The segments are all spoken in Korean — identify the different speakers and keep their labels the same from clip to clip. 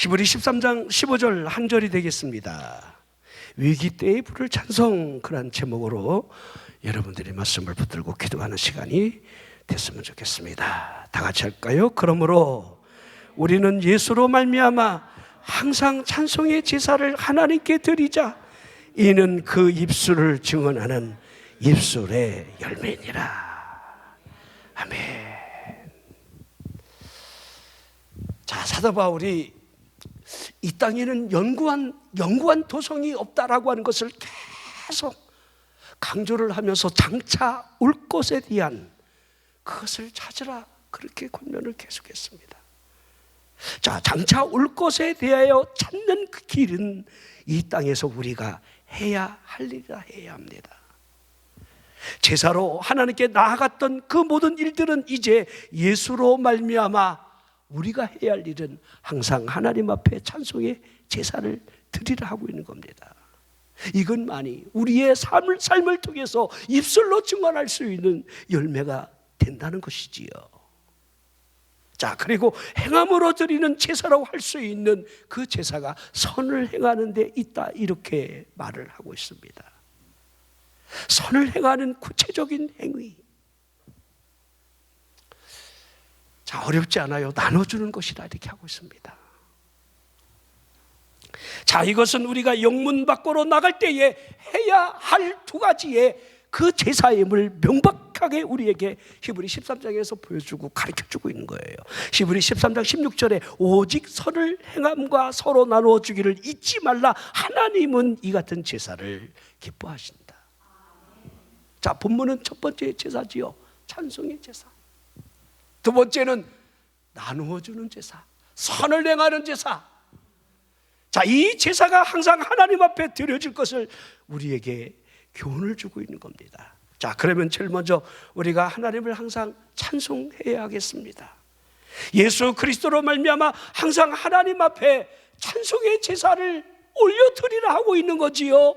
Speaker 1: 히브리 13장 15절 한 절이 되겠습니다. 위기 때의 부를 찬송, 그런 제목으로 여러분들이 말씀을 붙들고 기도하는 시간이 됐으면 좋겠습니다. 다 같이 할까요? 그러므로 우리는 예수로 말미암아 항상 찬송의 제사를 하나님께 드리자. 이는 그 입술을 증언하는 입술의 열매니라. 아멘. 자, 사도 바울이 이 땅에는 영구한 도성이 없다라고 하는 것을 계속 강조를 하면서 장차 올 것에 대한 그것을 찾으라, 그렇게 권면을 계속했습니다. 자, 장차 올 것에 대하여 찾는 그 길은 이 땅에서 우리가 해야 할 일이라 해야 합니다. 제사로 하나님께 나아갔던 그 모든 일들은 이제 예수로 말미암아 우리가 해야 할 일은 항상 하나님 앞에 찬송의 제사를 드리라 하고 있는 겁니다. 이것만이 우리의 삶을 통해서 입술로 증언할 수 있는 열매가 된다는 것이지요. 자, 그리고 행함으로 드리는 제사라고 할 수 있는 그 제사가 선을 행하는 데 있다, 이렇게 말을 하고 있습니다. 선을 행하는 구체적인 행위. 자, 어렵지 않아요. 나눠주는 것이다, 이렇게 하고 있습니다. 자, 이것은 우리가 영문 밖으로 나갈 때에 해야 할 두 가지의 그 제사임을 명백하게 우리에게 히브리 13장에서 보여주고 가르쳐주고 있는 거예요. 히브리 13장 16절에 오직 선을 행함과 서로 나누어 주기를 잊지 말라. 하나님은 이 같은 제사를 기뻐하신다. 자, 본문은 첫 번째 제사지요. 찬송의 제사. 두 번째는 나누어 주는 제사, 선을 행하는 제사. 자, 이 제사가 항상 하나님 앞에 드려질 것을 우리에게 교훈을 주고 있는 겁니다. 자, 그러면 제일 먼저 우리가 하나님을 항상 찬송해야 하겠습니다. 예수 그리스도로 말미암아 항상 하나님 앞에 찬송의 제사를 올려드리라 하고 있는 거지요.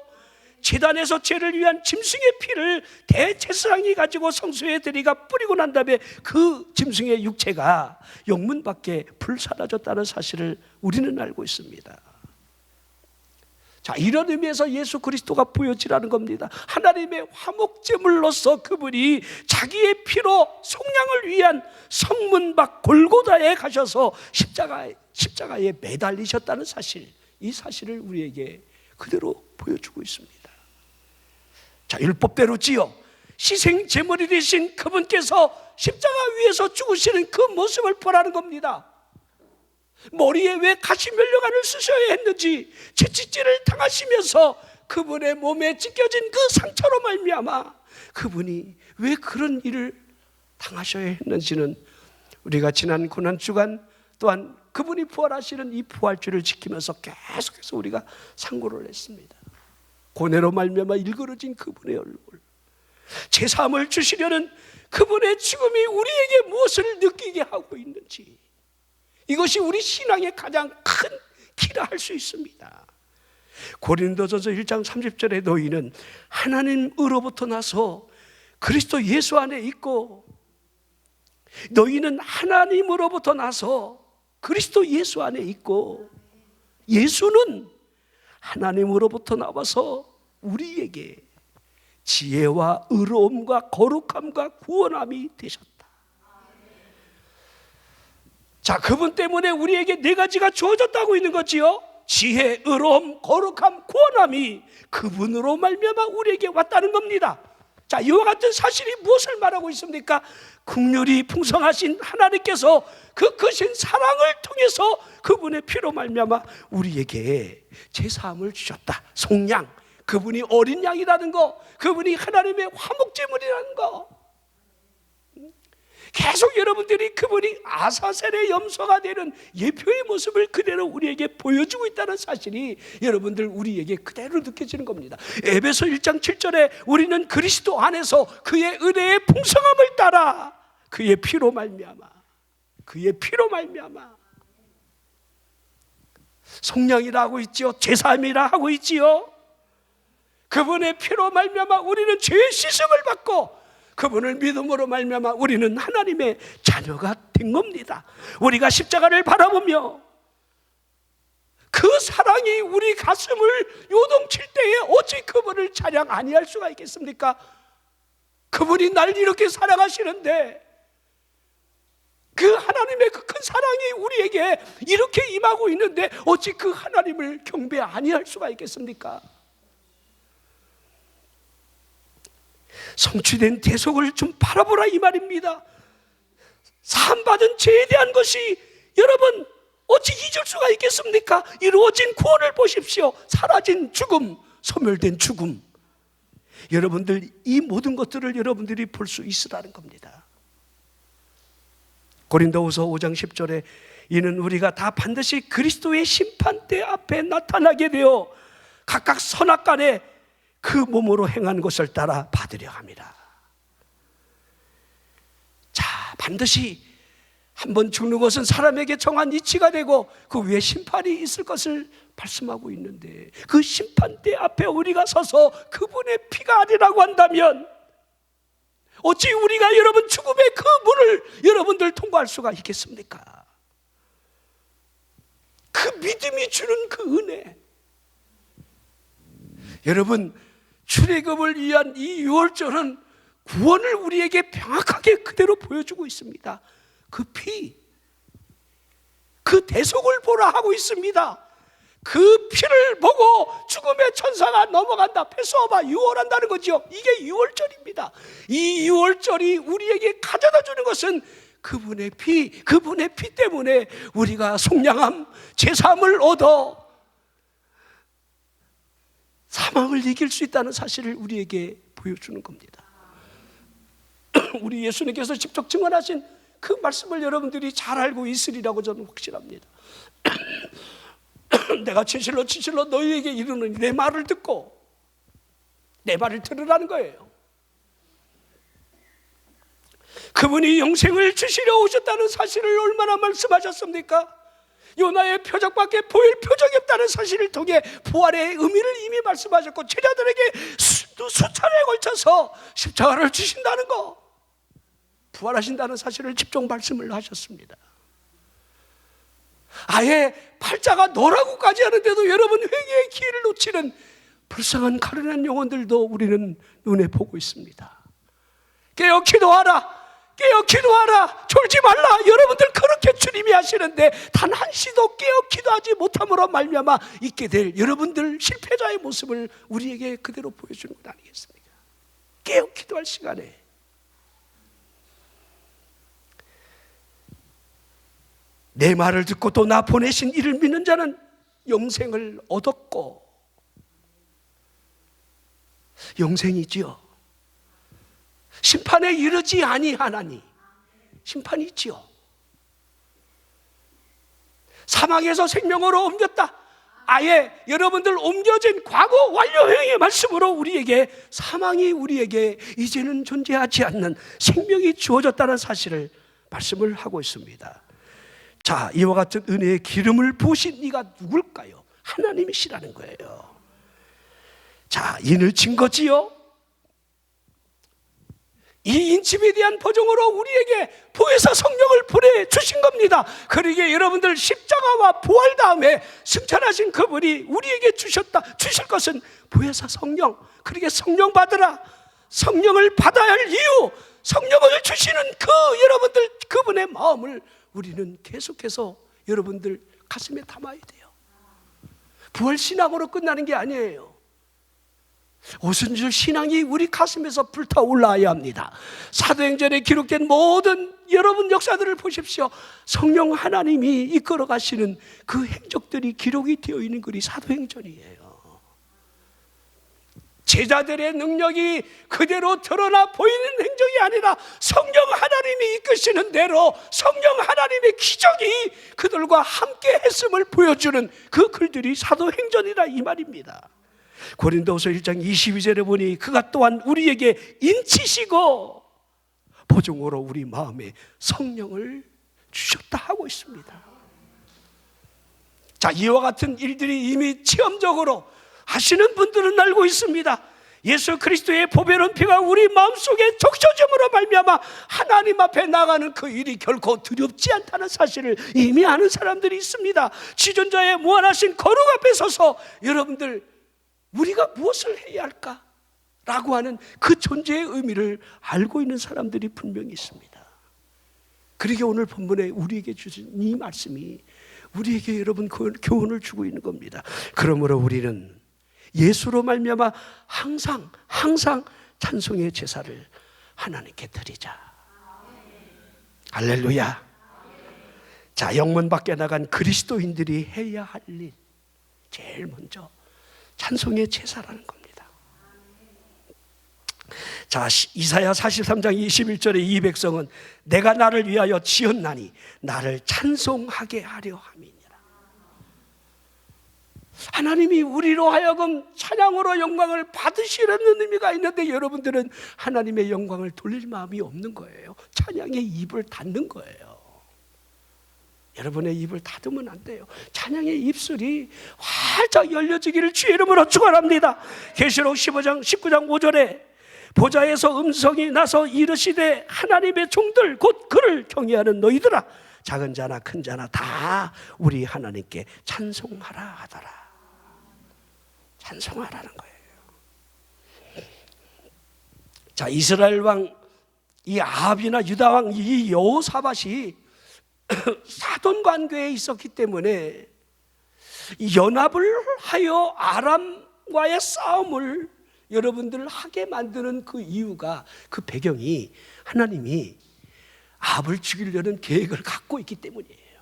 Speaker 1: 제단에서 죄를 위한 짐승의 피를 대제사장이 가지고 성소에 드리가 뿌리고 난 다음에 그 짐승의 육체가 영문 밖에 불사라졌다는 사실을 우리는 알고 있습니다. 자, 이런 의미에서 예수 그리스도가 보여지라는 겁니다. 하나님의 화목제물로서 그분이 자기의 피로 속량을 위한 성문 밖 골고다에 가셔서 십자가에 매달리셨다는 사실, 이 사실을 우리에게 그대로 보여주고 있습니다. 자, 율법대로지요. 희생제물이 되신 그분께서 십자가 위에서 죽으시는 그 모습을 보라는 겁니다. 머리에 왜 가시면류관을 쓰셔야 했는지, 채찍질을 당하시면서 그분의 몸에 찢겨진 그 상처로 말미암아 그분이 왜 그런 일을 당하셔야 했는지는 우리가 지난 고난주간 또한 그분이 부활하시는 이 부활주를 지키면서 계속해서 우리가 상고를 했습니다. 고뇌로 말미암아 일그러진 그분의 얼굴, 제사함을 주시려는 그분의 죽음이 우리에게 무엇을 느끼게 하고 있는지, 이것이 우리 신앙의 가장 큰 키라 할 수 있습니다. 고린도전서 1장 30절에 너희는 하나님으로부터 나서 그리스도 예수 안에 있고, 너희는 하나님으로부터 나서 그리스도 예수 안에 있고, 예수는 하나님으로부터 나와서 우리에게 지혜와 의로움과 거룩함과 구원함이 되셨다. 자, 그분 때문에 우리에게 네 가지가 주어졌다고 있는 거지요. 지혜, 의로움, 거룩함, 구원함이 그분으로 말미암아 우리에게 왔다는 겁니다. 자, 이와 같은 사실이 무엇을 말하고 있습니까? 긍휼이 풍성하신 하나님께서 그 크신 사랑을 통해서 그분의 피로 말미암아 우리에게 제사함을 주셨다. 속량, 그분이 어린 양이라는 거, 그분이 하나님의 화목제물이라는 거, 계속 여러분들이 그분이 아사셀의 염소가 되는 예표의 모습을 그대로 우리에게 보여주고 있다는 사실이 여러분들 우리에게 그대로 느껴지는 겁니다. 에베소 1장 7절에 우리는 그리스도 안에서 그의 은혜의 풍성함을 따라 그의 피로 말미암아, 그의 피로 말미암아 속량이라 하고 있지요, 제사함이라 하고 있지요. 그분의 피로 말미암아 우리는 죄의 씻음을 받고, 그분을 믿음으로 말미암아 우리는 하나님의 자녀가 된 겁니다. 우리가 십자가를 바라보며 사랑이 우리 가슴을 요동칠 때에 어찌 그분을 찬양 아니할 수가 있겠습니까? 그분이 날 이렇게 사랑하시는데, 그 하나님의 그 큰 사랑이 우리에게 이렇게 임하고 있는데 어찌 그 하나님을 경배 아니할 수가 있겠습니까? 성취된 대속을 좀 바라보라 이 말입니다. 사함받은 죄에 대한 것이 여러분 어찌 잊을 수가 있겠습니까? 이루어진 구원을 보십시오. 사라진 죽음, 소멸된 죽음. 여러분들 이 모든 것들을 여러분들이 볼 수 있으라는 겁니다. 고린도후서 5장 10절에 이는 우리가 다 반드시 그리스도의 심판대 앞에 나타나게 되어 각각 선악간에 그 몸으로 행한 것을 따라 받으려 합니다. 자, 반드시 한번 죽는 것은 사람에게 정한 이치가 되고 그 위에 심판이 있을 것을 말씀하고 있는데, 그 심판대 앞에 우리가 서서 그분의 피가 아니라고 한다면 어찌 우리가 여러분 죽음의 그 문을 여러분들 통과할 수가 있겠습니까? 그 믿음이 주는 그 은혜. 여러분, 출애굽을 위한 이 유월절은 구원을 우리에게 명확하게 그대로 보여주고 있습니다. 그 피, 그 대속을 보라 하고 있습니다. 그 피를 보고 죽음의 천사가 넘어간다, 패스오버, 유월한다는 거죠. 이게 유월절입니다. 이 유월절이 우리에게 가져다 주는 것은 그분의 피, 그분의 피 때문에 우리가 속량함, 제사함을 얻어 사망을 이길 수 있다는 사실을 우리에게 보여주는 겁니다. 우리 예수님께서 직접 증언하신 그 말씀을 여러분들이 잘 알고 있으리라고 저는 확신합니다. 내가 진실로 진실로 너희에게 이르노니 내 말을 듣고 내 말을 들으라는 거예요. 그분이 영생을 주시려 오셨다는 사실을 얼마나 말씀하셨습니까? 요나의 표적밖에 보일 표적이 없다는 사실을 통해 부활의 의미를 이미 말씀하셨고, 제자들에게 수차례에 걸쳐서 십자가를 주신다는 거, 부활하신다는 사실을 집중 말씀을 하셨습니다. 아예 팔자가 너라고까지 하는데도 여러분 회개의 기회를 놓치는 불쌍한 가련한 영혼들도 우리는 눈에 보고 있습니다. 깨어 기도하라, 깨어 기도하라, 졸지 말라. 여러분들 그렇게 주님이 하시는데 단 한시도 깨어 기도하지 못함으로 말미암아 있게 될 여러분들 실패자의 모습을 우리에게 그대로 보여주는 것 아니겠습니까? 깨어 기도할 시간에 내 말을 듣고 또 나 보내신 이를 믿는 자는 영생을 얻었고, 영생이지요. 심판에 이르지 아니하나니 심판이 있지요. 사망에서 생명으로 옮겼다. 아예 여러분들 옮겨진 과거 완료형의 말씀으로 우리에게 사망이 우리에게 이제는 존재하지 않는 생명이 주어졌다는 사실을 말씀을 하고 있습니다. 자, 이와 같은 은혜의 기름을 부으신 이가 누굴까요? 하나님이시라는 거예요. 자, 인을 친 거지요. 이 인침에 대한 보증으로 우리에게 보혜사 성령을 보내주신 겁니다. 그러기에 여러분들 십자가와 부활 다음에 승천하신 그분이 우리에게 주실 것은 보혜사 성령. 그러기에 성령 받으라. 성령을 받아야 할 이유, 성령을 주시는 그 여러분들 그분의 마음을 우리는 계속해서 여러분들 가슴에 담아야 돼요. 부활신앙으로 끝나는 게 아니에요. 오순절 신앙이 우리 가슴에서 불타올라야 합니다. 사도행전에 기록된 모든 여러분 역사들을 보십시오. 성령 하나님이 이끌어 가시는 그 행적들이 기록이 되어 있는 글이 사도행전이에요. 제자들의 능력이 그대로 드러나 보이는 행적이 아니라 성령 하나님이 이끄시는 대로 성령 하나님의 기적이 그들과 함께 했음을 보여주는 그 글들이 사도행전이라 이 말입니다. 고린도후서 1장 22절에 보니 그가 또한 우리에게 인치시고 보증으로 우리 마음에 성령을 주셨다 하고 있습니다. 자, 이와 같은 일들이 이미 체험적으로 하시는 분들은 알고 있습니다. 예수 그리스도의 보배로운 피가 우리 마음속에 적셔짐으로 말미암아 하나님 앞에 나가는 그 일이 결코 두렵지 않다는 사실을 이미 아는 사람들이 있습니다. 지존자의 무한하신 거룩 앞에 서서 여러분들 우리가 무엇을 해야 할까? 라고 하는 그 존재의 의미를 알고 있는 사람들이 분명히 있습니다. 그러게 오늘 본문에 우리에게 주신 이 말씀이 우리에게 여러분 교훈을 주고 있는 겁니다. 그러므로 우리는 예수로 말미암아 항상 찬송의 제사를 하나님께 드리자. 할렐루야. 자, 영문 밖에 나간 그리스도인들이 해야 할 일, 제일 먼저 찬송의 제사라는 겁니다. 자, 이사야 43장 21절에 이 백성은 내가 나를 위하여 지었나니 나를 찬송하게 하려 함이니라. 하나님이 우리로 하여금 찬양으로 영광을 받으시려는 의미가 있는데 여러분들은 하나님의 영광을 돌릴 마음이 없는 거예요. 찬양의 입을 닫는 거예요. 여러분의 입을 닫으면 안 돼요. 찬양의 입술이 활짝 열려지기를 주의 이름으로 축원합니다. 계시록 19장 5절에 보좌에서 음성이 나서 이르시되 하나님의 종들 곧 그를 경외하는 너희들아 작은 자나 큰 자나 다 우리 하나님께 찬송하라 하더라. 찬송하라는 거예요. 자, 이스라엘 왕 이 아합이나 유다 왕 이 여호사밧이 사돈 관계에 있었기 때문에 연합을 하여 아람과의 싸움을 여러분들 하게 만드는 그 이유가, 그 배경이 하나님이 아합을 죽이려는 계획을 갖고 있기 때문이에요.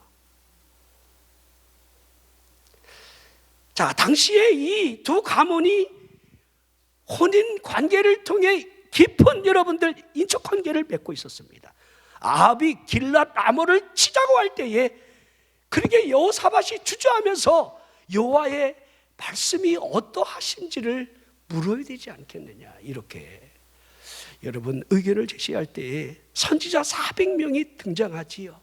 Speaker 1: 자, 당시에 이 두 가문이 혼인 관계를 통해 깊은 여러분들 인척 관계를 맺고 있었습니다. 아합이 길랏 라모를 치자고 할 때에 그렇게 여호사밧이 주저하면서 여호와의 말씀이 어떠하신지를 물어야 되지 않겠느냐, 이렇게 여러분 의견을 제시할 때에 선지자 400명이 등장하지요.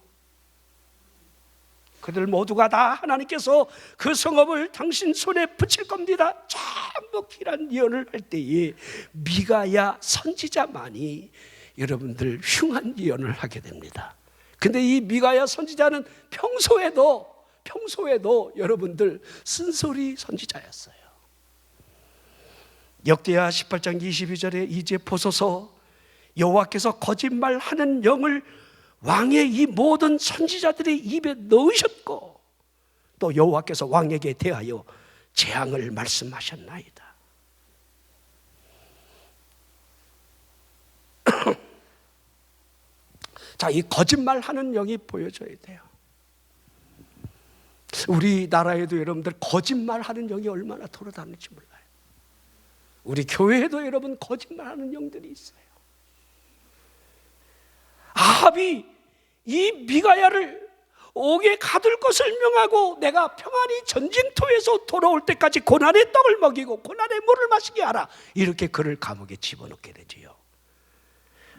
Speaker 1: 그들 모두가 다 하나님께서 그 성읍을 당신 손에 붙일 겁니다, 전부 길한 예언을 할 때에 미가야 선지자만이 여러분들 흉한 예언을 하게 됩니다. 근데 이 미가야 선지자는 평소에도 여러분들 쓴소리 선지자였어요. 역대하 18장 22절에 이제 보소서 여호와께서 거짓말하는 영을 왕의 이 모든 선지자들의 입에 넣으셨고 또 여호와께서 왕에게 대하여 재앙을 말씀하셨나이다. 자, 이 거짓말하는 영이 보여져야 돼요. 우리나라에도 여러분들 거짓말하는 영이 얼마나 돌아다니는지 몰라요. 우리 교회에도 여러분 거짓말하는 영들이 있어요. 아합이 이 미가야를 옥에 가둘 것을 명하고 내가 평안히 전쟁터에서 돌아올 때까지 고난의 떡을 먹이고 고난의 물을 마시게 하라, 이렇게 그를 감옥에 집어넣게 되지요.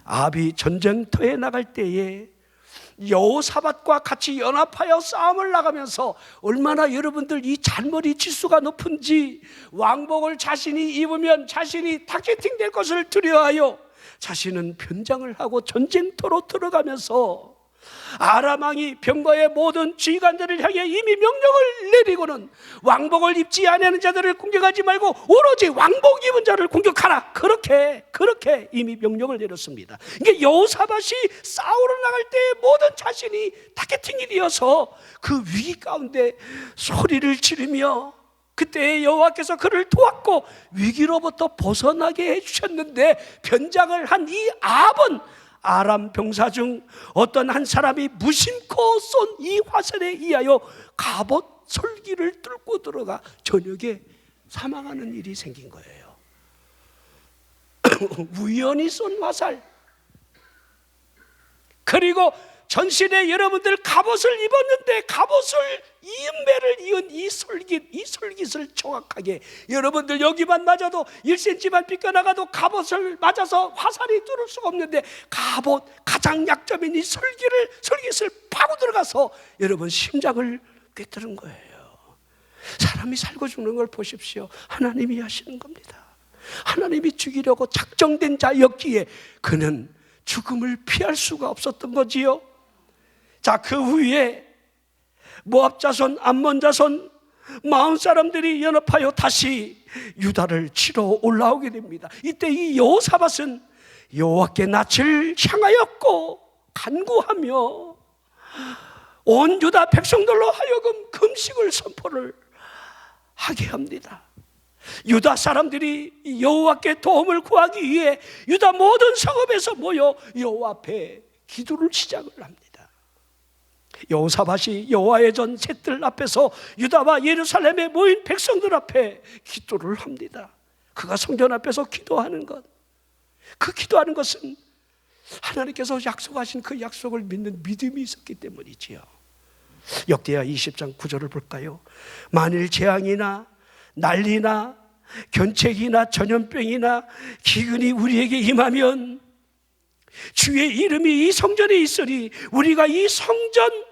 Speaker 1: 아합이 전쟁터에 나갈 때에 여호사밧과 같이 연합하여 싸움을 나가면서 얼마나 여러분들 이 잔머리 지수가 높은지, 왕복을 자신이 입으면 자신이 타겟팅 될 것을 두려워하여 자신은 변장을 하고 전쟁터로 들어가면서 아람 왕이 병거의 모든 지휘관들을 향해 이미 명령을 내리고는 왕복을 입지 않는 자들을 공격하지 말고 오로지 왕복 입은 자를 공격하라, 그렇게 이미 명령을 내렸습니다. 이게 여호사밧이 싸우러 나갈 때 모든 자신이 타겟팅이 되어서 그 위기 가운데 소리를 지르며 그때 여호와께서 그를 도왔고 위기로부터 벗어나게 해주셨는데, 변장을 한 이 아합은 아람 병사 중 어떤 한 사람이 무심코 쏜 이 화살에 의하여 갑옷 솔기를 뚫고 들어가 저녁에 사망하는 일이 생긴 거예요. 우연히 쏜 화살. 그리고 전신에 여러분들 갑옷을 입었는데 갑옷을 이음매를 이은 이 솔깃을 정확하게, 여러분들 여기만 맞아도 1cm만 삐껴나가도 갑옷을 맞아서 화살이 뚫을 수가 없는데 갑옷 가장 약점인 이 솔깃을 파고 들어가서 여러분 심장을 꿰뚫은 거예요. 사람이 살고 죽는 걸 보십시오. 하나님이 하시는 겁니다. 하나님이 죽이려고 작정된 자였기에 그는 죽음을 피할 수가 없었던 거지요. 자, 그 후에 모압 자손, 암몬 자손, 마흔 사람들이 연합하여 다시 유다를 치러 올라오게 됩니다. 이때 이 여호사밧은 여호와께 낯을 향하였고 간구하며 온 유다 백성들로 하여금 금식을 선포를 하게 합니다. 유다 사람들이 여호와께 도움을 구하기 위해 유다 모든 성읍에서 모여 여호와 앞에 기도를 시작을 합니다. 여호사밧이 여호와의 전 셋들 앞에서 유다와 예루살렘에 모인 백성들 앞에 기도를 합니다. 그가 성전 앞에서 기도하는 것, 그 기도하는 것은 하나님께서 약속하신 그 약속을 믿는 믿음이 있었기 때문이지요. 역대하 20장 9절을 볼까요? 만일 재앙이나 난리나 견책이나 전염병이나 기근이 우리에게 임하면 주의 이름이 이 성전에 있으리 우리가 이 성전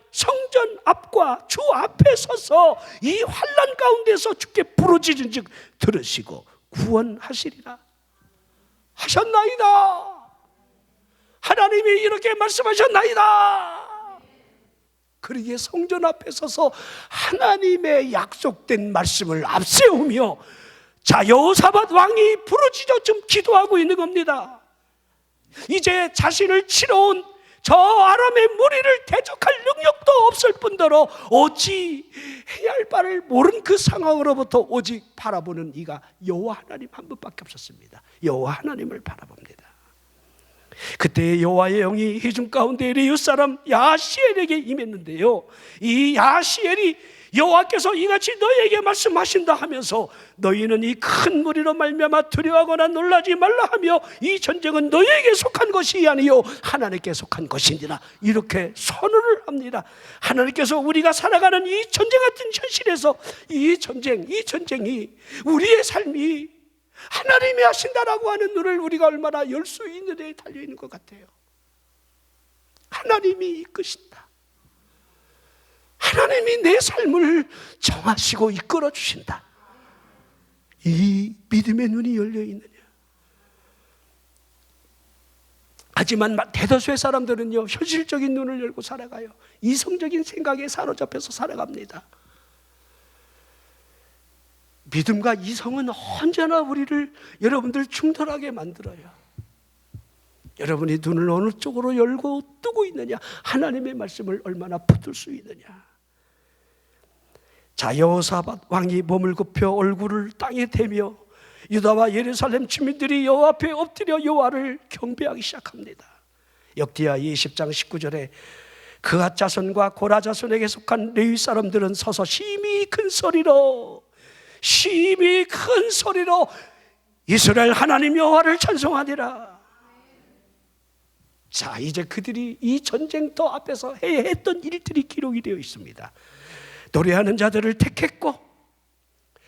Speaker 1: 앞과 주 앞에 서서 이 환난 가운데서 주께 부르짖은 즉 들으시고 구원하시리라 하셨나이다. 하나님이 이렇게 말씀하셨나이다. 그러기에 성전 앞에 서서 하나님의 약속된 말씀을 앞세우며 자, 여호사밧 왕이 부르짖어 좀 기도하고 있는 겁니다. 이제 자신을 치러 온 저 아람의 무리를 대적할 능력도 없을 뿐더러 어찌 해야 할 바를 모른 그 상황으로부터 오직 바라보는 이가 여호와 하나님 한 분밖에 없었습니다. 여호와 하나님을 바라봅니다. 그때 여호와의 영이 회중 가운데 레위 사람 야시엘에게 임했는데요, 이 야시엘이 여호와께서 이같이 너희에게 말씀하신다 하면서 너희는 이 큰 무리로 말미암아 두려워하거나 놀라지 말라 하며 이 전쟁은 너희에게 속한 것이 아니요 하나님께 속한 것이니라 이렇게 선언을 합니다. 하나님께서 우리가 살아가는 이 전쟁 같은 현실에서 이 전쟁이 우리의 삶이 하나님이 하신다라고 하는 눈을 우리가 얼마나 열 수 있는 데에 달려있는 것 같아요. 하나님이 이끄신다. 하나님이 내 삶을 정하시고 이끌어 주신다. 이 믿음의 눈이 열려 있느냐? 하지만 대다수의 사람들은요, 현실적인 눈을 열고 살아가요. 이성적인 생각에 사로잡혀서 살아갑니다. 믿음과 이성은 언제나 우리를 여러분들 충돌하게 만들어요. 여러분이 눈을 어느 쪽으로 열고 뜨고 있느냐, 하나님의 말씀을 얼마나 붙들 수 있느냐. 자, 여호사밧 왕이 몸을 굽혀 얼굴을 땅에 대며 유다와 예루살렘 주민들이 여호와 앞에 엎드려 여호와를 경배하기 시작합니다. 역대하 20장 19절에 그앗 자손과 고라 자손에게 속한 레위 사람들은 서서 심히 큰 소리로 이스라엘 하나님 여호와를 찬송하니라. 자, 이제 그들이 이 전쟁터 앞에서 해야 했던 일들이 기록이 되어 있습니다. 노래하는 자들을 택했고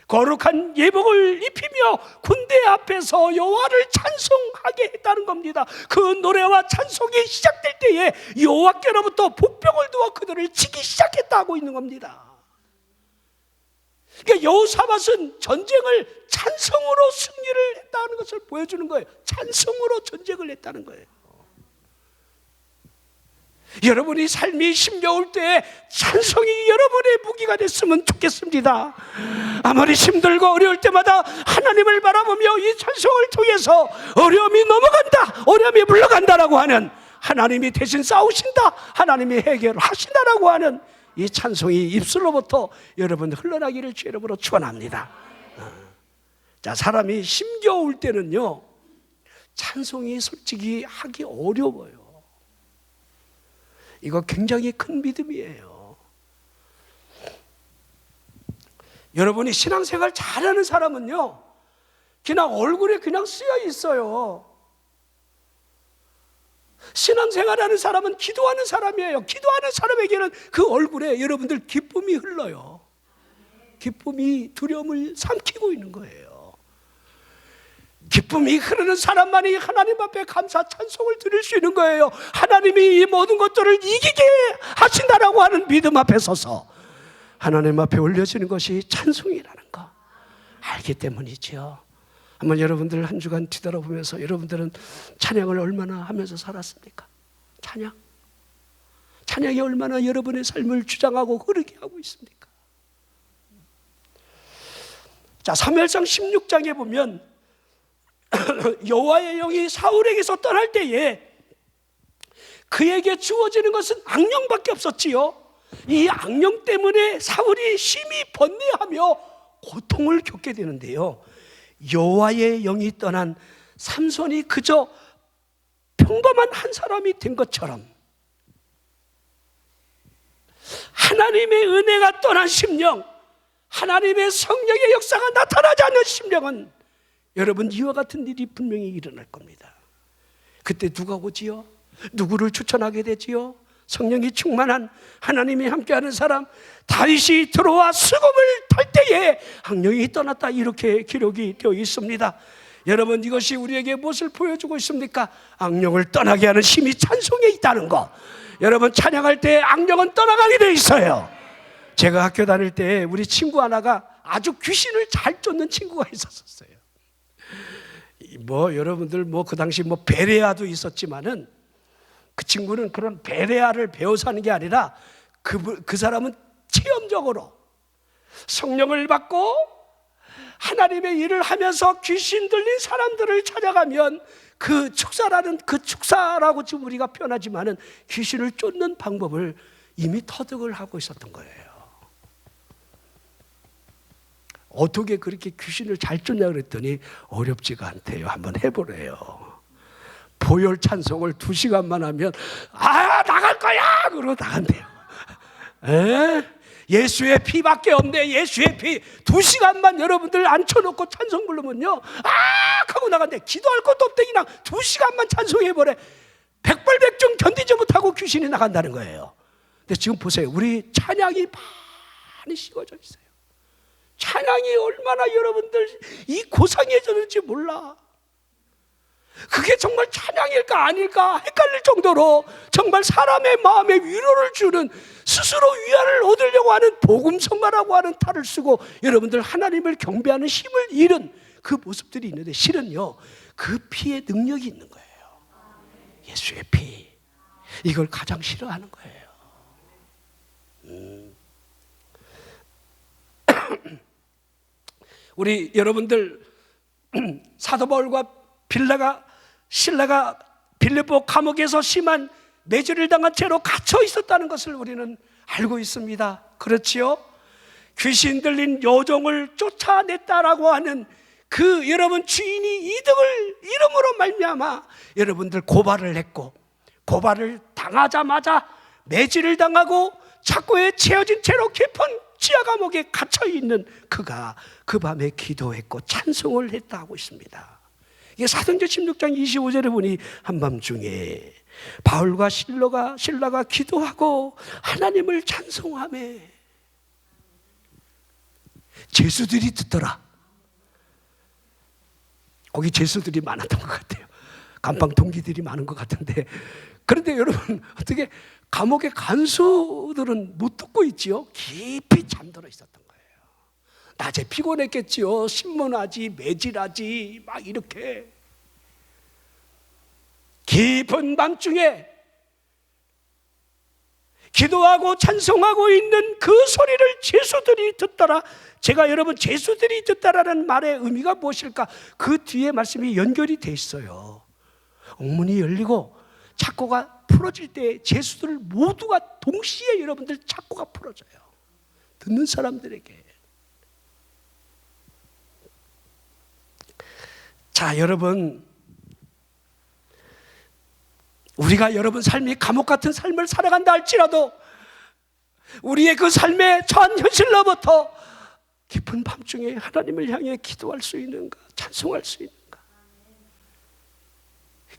Speaker 1: 거룩한 예복을 입히며 군대 앞에서 여호와를 찬송하게 했다는 겁니다. 그 노래와 찬송이 시작될 때에 여호와께로부터 복병을 두어 그들을 치기 시작했다고 있는 겁니다. 그러니까 여호사밧은 전쟁을 찬송으로 승리를 했다는 것을 보여주는 거예요. 찬송으로 전쟁을 했다는 거예요. 여러분이 삶이 힘겨울 때 찬송이 여러분의 무기가 됐으면 좋겠습니다. 아무리 힘들고 어려울 때마다 하나님을 바라보며 이 찬송을 통해서 어려움이 넘어간다, 어려움이 물러간다라고 하는, 하나님이 대신 싸우신다, 하나님이 해결하신다라고 하는 이 찬송이 입술로부터 여러분 흘러나기를 주 이름으로 축원합니다. 자, 사람이 힘겨울 때는요, 찬송이 솔직히 하기 어려워요. 이거 굉장히 큰 믿음이에요. 여러분이 신앙생활 잘하는 사람은요, 그냥 얼굴에 그냥 쓰여 있어요. 신앙생활하는 사람은 기도하는 사람이에요. 기도하는 사람에게는 그 얼굴에 여러분들 기쁨이 흘러요. 기쁨이 두려움을 삼키고 있는 거예요. 기쁨이 흐르는 사람만이 하나님 앞에 감사 찬송을 드릴 수 있는 거예요. 하나님이 이 모든 것들을 이기게 하신다라고 하는 믿음 앞에 서서 하나님 앞에 올려지는 것이 찬송이라는 거 알기 때문이죠. 한번 여러분들 한 주간 뒤돌아보면서 여러분들은 찬양을 얼마나 하면서 살았습니까? 찬양이 얼마나 여러분의 삶을 주장하고 흐르게 하고 있습니까? 자, 사무엘상 16장에 보면 여호와의 영이 사울에게서 떠날 때에 그에게 주어지는 것은 악령밖에 없었지요. 이 악령 때문에 사울이 심히 번뇌하며 고통을 겪게 되는데요, 여호와의 영이 떠난 삼손이 그저 평범한 한 사람이 된 것처럼 하나님의 은혜가 떠난 심령, 하나님의 성령의 역사가 나타나지 않는 심령은 여러분 이와 같은 일이 분명히 일어날 겁니다. 그때 누가 오지요? 누구를 추천하게 되지요? 성령이 충만한 하나님이 함께하는 사람, 다윗이 들어와 수금을 탈 때에 악령이 떠났다, 이렇게 기록이 되어 있습니다. 여러분, 이것이 우리에게 무엇을 보여주고 있습니까? 악령을 떠나게 하는 힘이 찬송에 있다는 거. 여러분, 찬양할 때 악령은 떠나가게 돼 있어요. 제가 학교 다닐 때 우리 친구 하나가 아주 귀신을 잘 쫓는 친구가 있었어요. 여러분들 그 당시 베레아도 있었지만은 그 친구는 그런 베레아를 배워서 하는 게 아니라 그 사람은 체험적으로 성령을 받고 하나님의 일을 하면서 귀신 들린 사람들을 찾아가면 그 축사라고 지금 우리가 표현하지만은 귀신을 쫓는 방법을 이미 터득을 하고 있었던 거예요. 어떻게 그렇게 귀신을 잘 쫓냐 그랬더니 어렵지가 않대요. 한번 해보래요. 보혈 찬송을 2시간만 하면 나갈 거야! 그러고 나간대요. 예수의 피밖에 없네. 예수의 피. 2시간만 여러분들 앉혀놓고 찬송 부르면요, 하고 나간대. 기도할 것도 없대. 그냥 2시간만 찬송해버려. 백발백중 견디지 못하고 귀신이 나간다는 거예요. 근데 지금 보세요. 우리 찬양이 많이 식어져 있어요. 찬양이 얼마나 여러분들 이 고상해졌는지 몰라. 그게 정말 찬양일까 아닐까 헷갈릴 정도로 정말 사람의 마음에 위로를 주는, 스스로 위안을 얻으려고 하는 복음성가라고 하는 탈을 쓰고 여러분들 하나님을 경배하는 힘을 잃은 그 모습들이 있는데, 실은요 그 피에 능력이 있는 거예요. 예수의 피. 이걸 가장 싫어하는 거예요. 우리 여러분들 사도 바울과 신라가 빌립보 감옥에서 심한 매질을 당한 채로 갇혀 있었다는 것을 우리는 알고 있습니다. 그렇지요? 귀신 들린 여종을 쫓아냈다라고 하는 그 여러분 주인이 이득을 이름으로 말미암아 여러분들 고발을 했고, 고발을 당하자마자 매질을 당하고 착고에 채워진 채로 깊은 지하 감옥에 갇혀 있는 그가 그 밤에 기도했고 찬송을 했다 하고 있습니다. 이게 사도행전 16장 25절에 보니 한밤중에 바울과 신라가 기도하고 하나님을 찬송하며 죄수들이 듣더라. 거기 죄수들이 많았던 것 같아요. 감방 동기들이 많은 것 같은데, 그런데 여러분 어떻게 감옥의 간수들은 못 듣고 있지요? 깊이 잠들어 있었던 거예요. 낮에 피곤했겠지요. 신문하지, 매질하지, 막 이렇게 깊은 밤중에 기도하고 찬송하고 있는 그 소리를 죄수들이 듣더라. 제가 여러분 죄수들이 듣더라는 말의 의미가 무엇일까? 그 뒤에 말씀이 연결이 돼 있어요. 옥문이 열리고 착고가 풀어질 때 죄수들 모두가 동시에 여러분들 착고가 풀어져요. 듣는 사람들에게. 자, 여러분, 우리가 여러분 삶이 감옥 같은 삶을 살아간다 할지라도 우리의 그 삶의 전 현실로부터 깊은 밤중에 하나님을 향해 기도할 수 있는가? 찬송할 수 있는가?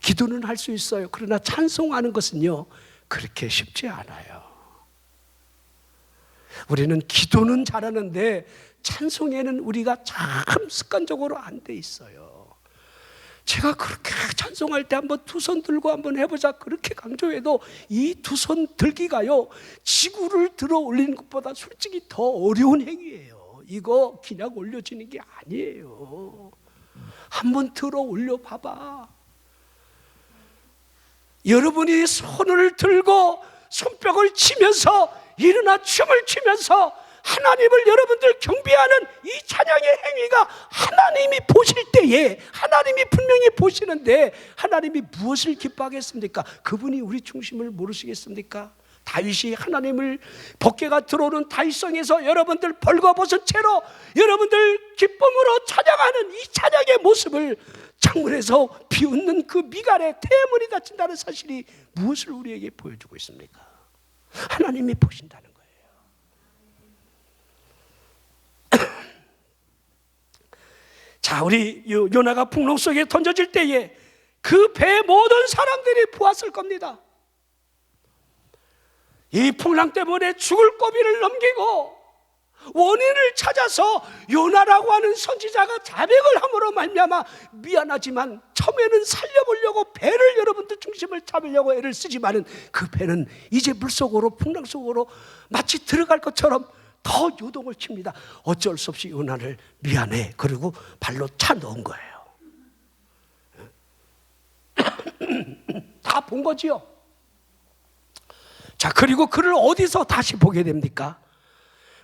Speaker 1: 기도는 할 수 있어요. 그러나 찬송하는 것은요 그렇게 쉽지 않아요. 우리는 기도는 잘하는데 찬송에는 우리가 참 습관적으로 안 돼 있어요. 제가 그렇게 찬송할 때 한번 두 손 들고 한번 해보자 그렇게 강조해도 이 두 손 들기가요 지구를 들어 올리는 것보다 솔직히 더 어려운 행위예요. 이거 그냥 올려지는 게 아니에요. 한번 들어 올려 봐봐. 여러분이 손을 들고 손뼉을 치면서 일어나 춤을 추면서 하나님을 여러분들 경배하는 이 찬양의 행위가 하나님이 보실 때에, 하나님이 분명히 보시는데 하나님이 무엇을 기뻐하겠습니까? 그분이 우리 중심을 모르시겠습니까? 다윗이 하나님을, 법궤가 들어오는 다윗성에서 여러분들 벌거벗은 채로 여러분들 기쁨으로 찬양하는 이 찬양의 모습을 창문에서 비웃는 그 미갈의 태문이 닫힌다는 사실이 무엇을 우리에게 보여주고 있습니까? 하나님이 보신다는 거예요. 자, 우리 요나가 풍랑 속에 던져질 때에 그 배에 모든 사람들이 보았을 겁니다. 이 풍랑 때문에 죽을 고비를 넘기고 원인을 찾아서 요나라고 하는 선지자가 자백을 함으로 말미암아 미안하지만 처음에는 살려보려고 배를 여러분들 중심을 잡으려고 애를 쓰지만은 그 배는 이제 물속으로, 풍랑 속으로 마치 들어갈 것처럼 더 요동을 칩니다. 어쩔 수 없이 요나를 미안해 그리고 발로 차 넣은 거예요. 다 본 거지요. 자, 그리고 그를 어디서 다시 보게 됩니까?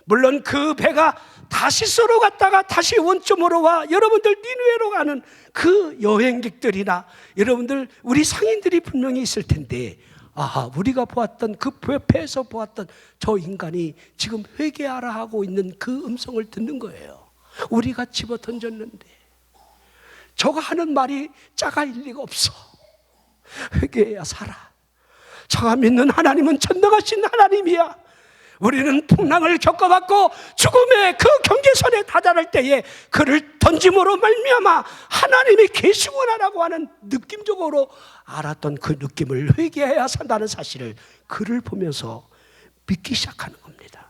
Speaker 1: 물론 그 배가 다시스로 갔다가 다시 원점으로 와 여러분들 니느웨로 가는 그 여행객들이나 여러분들 우리 상인들이 분명히 있을 텐데, 아하, 우리가 보았던 그 배에서 보았던 저 인간이 지금 회개하라 하고 있는 그 음성을 듣는 거예요. 우리가 집어 던졌는데 저가 하는 말이 짜가일 리가 없어. 회개해야 살아. 저가 믿는 하나님은 전능하신 하나님이야. 우리는 풍랑을 겪어봤고 죽음의 그 경계선에 다다를 때에 그를 던짐으로 말미암아 하나님이 계시구나라고 하는 느낌적으로 알았던 그 느낌을 회개해야 산다는 사실을 그를 보면서 믿기 시작하는 겁니다.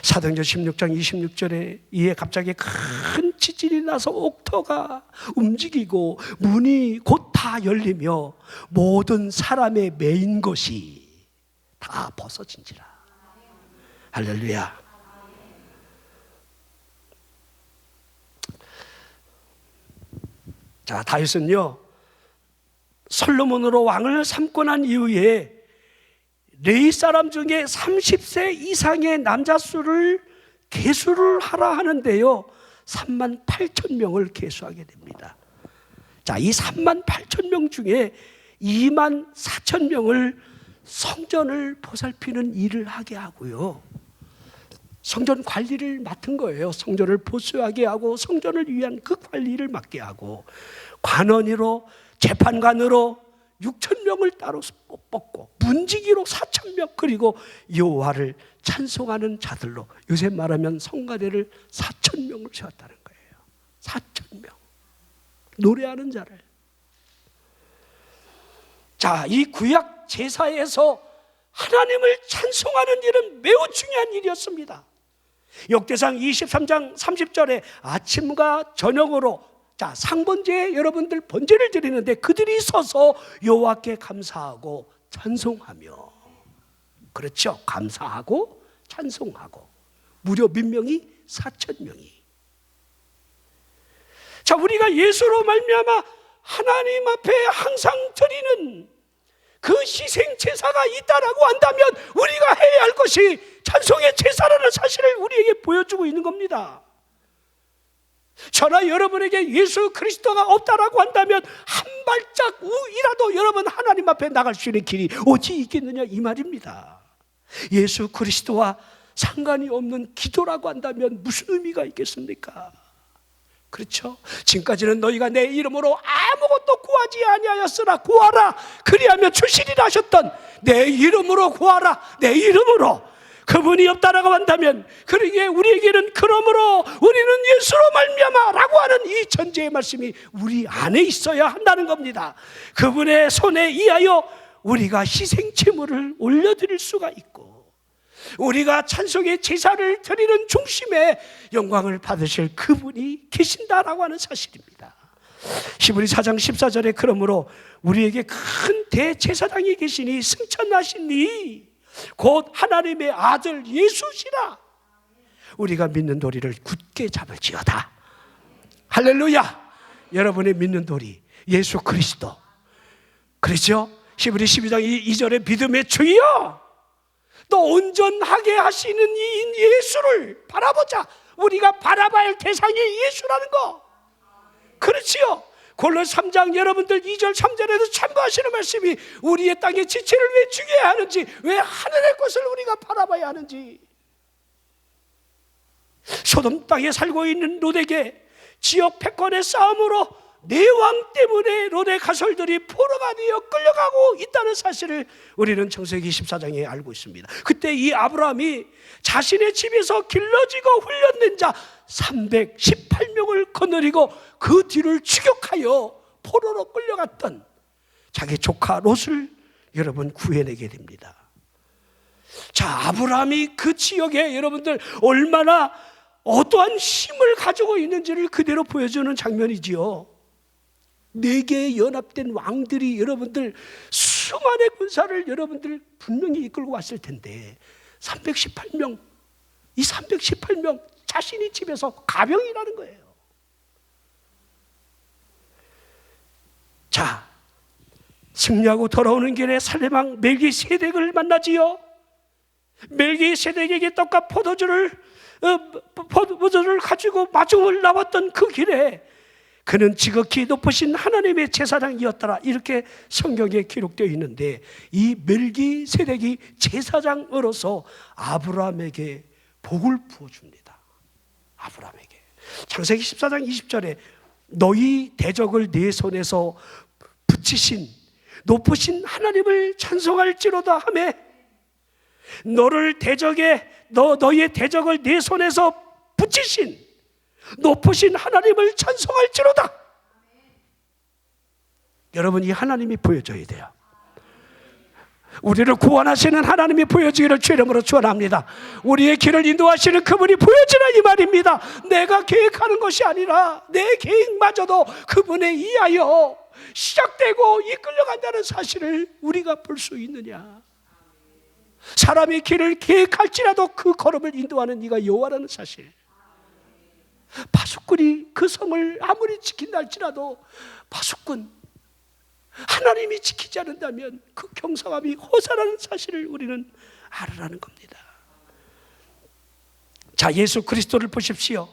Speaker 1: 사도행전 16장 26절에 이에 갑자기 큰 지진이 나서 옥터가 움직이고 문이 곧 다 열리며 모든 사람의 매인 것이 다 벗어진지라. 할렐루야. 자, 다윗은요 솔로몬으로 왕을 삼고 난 이후에 레위 사람 중에 30세 이상의 남자 수를 계수를 하라 하는데요 38,000명을 계수하게 됩니다. 자, 이 38,000명 중에 24,000명을 성전을 보살피는 일을 하게 하고요, 성전 관리를 맡은 거예요. 성전을 보수하게 하고 성전을 위한 그 관리를 맡게 하고, 관원으로, 재판관으로 6,000명을 따로 뽑고, 문지기로 4,000명, 그리고 여호와를 찬송하는 자들로, 요새 말하면 성가대를 4,000명을 세웠다는 거예요. 4,000명 노래하는 자를. 자, 이 구약 제사에서 하나님을 찬송하는 일은 매우 중요한 일이었습니다. 역대상 23장 30절에 아침과 저녁으로, 자, 상번제에 여러분들 번제를 드리는데 그들이 서서 여호와께 감사하고 찬송하며, 그렇죠, 감사하고 찬송하고, 무려 몇 명이? 4,000명이. 자, 우리가 예수로 말미암아 하나님 앞에 항상 드리는 그 희생 제사가 있다라고 한다면 우리가 해야 할 것이 찬송의 제사라는 사실을 우리에게 보여주고 있는 겁니다. 저나 여러분에게 예수 그리스도가 없다라고 한다면 한 발짝이라도 여러분 하나님 앞에 나갈 수 있는 길이 오직 있겠느냐, 이 말입니다. 예수 그리스도와 상관이 없는 기도라고 한다면 무슨 의미가 있겠습니까? 그렇죠? 지금까지는 너희가 내 이름으로 아무것도 구하지 아니하였으나 구하라 그리하면 주시리라 하셨던 내 이름으로 구하라, 내 이름으로, 그분이 없다라고 한다면, 그러기에 우리에게는 그러므로 우리는 예수로 말미암아 라고 하는 이 전제의 말씀이 우리 안에 있어야 한다는 겁니다. 그분의 손에 의하여 우리가 희생제물을 올려드릴 수가 있고, 우리가 찬송의 제사를 드리는 중심에 영광을 받으실 그분이 계신다라고 하는 사실입니다. 히브리 4장 14절에 그러므로 우리에게 큰 대제사장이 계시니 승천하시니 곧 하나님의 아들 예수시라. 우리가 믿는 도리를 굳게 잡을지어다. 할렐루야. 여러분의 믿는 돌이 예수 그리스도. 그렇죠? 히브리 12장 2절에 믿음의 주여 또 온전하게 하시는 이 예수를 바라보자. 우리가 바라봐야 할 대상이 예수라는 거. 그렇지요? 골로새 3장 여러분들 2절 3절에도 참고하시는 말씀이 우리의 땅의 지체를 왜 죽여야 하는지, 왜 하늘의 것을 우리가 바라봐야 하는지. 소돔 땅에 살고 있는 롯에게 지역 패권의 싸움으로 내 왕 때문에 롯의 가솔들이 포로가 되어 끌려가고 있다는 사실을 우리는 창세기 14장에 알고 있습니다. 그때 이 아브라함이 자신의 집에서 길러지고 훈련된 자 318명을 거느리고 그 뒤를 추격하여 포로로 끌려갔던 자기 조카 롯을 여러분 구해내게 됩니다. 자, 아브라함이 그 지역에 여러분들 얼마나 어떠한 힘을 가지고 있는지를 그대로 보여주는 장면이지요. 4개의 연합된 왕들이 여러분들 수많은 군사를 여러분들 분명히 이끌고 왔을 텐데 318명, 이 318명 자신이 집에서 가병이라는 거예요. 자, 승리하고 돌아오는 길에 살레망 멜기세덱을 만나지요. 멜기세덱에게 떡과 포도주를 가지고 마중을 나왔던 그 길에 그는 지극히 높으신 하나님의 제사장이었더라, 이렇게 성경에 기록되어 있는데, 이 멜기세덱이 제사장으로서 아브라함에게 복을 부어줍니다. 아브라함에게 창세기 14장 20절에 너희 대적을 네 손에서 붙이신 높으신 하나님을 찬송할지로다 하매, 너희의 대적을 네 손에서 붙이신 높으신 하나님을 찬송할지로다. 여러분, 이 하나님이 보여줘야 돼요. 우리를 구원하시는 하나님이 보여주기를 주의 이름으로 축원합니다. 우리의 길을 인도하시는 그분이 보여주라 이 말입니다. 내가 계획하는 것이 아니라 내 계획마저도 그분에 의하여 시작되고 이끌려간다는 사실을 우리가 볼 수 있느냐. 사람이 길을 계획할지라도 그 걸음을 인도하는 네가 여호와라는 사실. 파수꾼이 그 성을 아무리 지킨다 할지라도 파수꾼 하나님이 지키지 않는다면 그 경성함이 허사라는 사실을 우리는 알으라는 겁니다. 자, 예수 그리스도를 보십시오.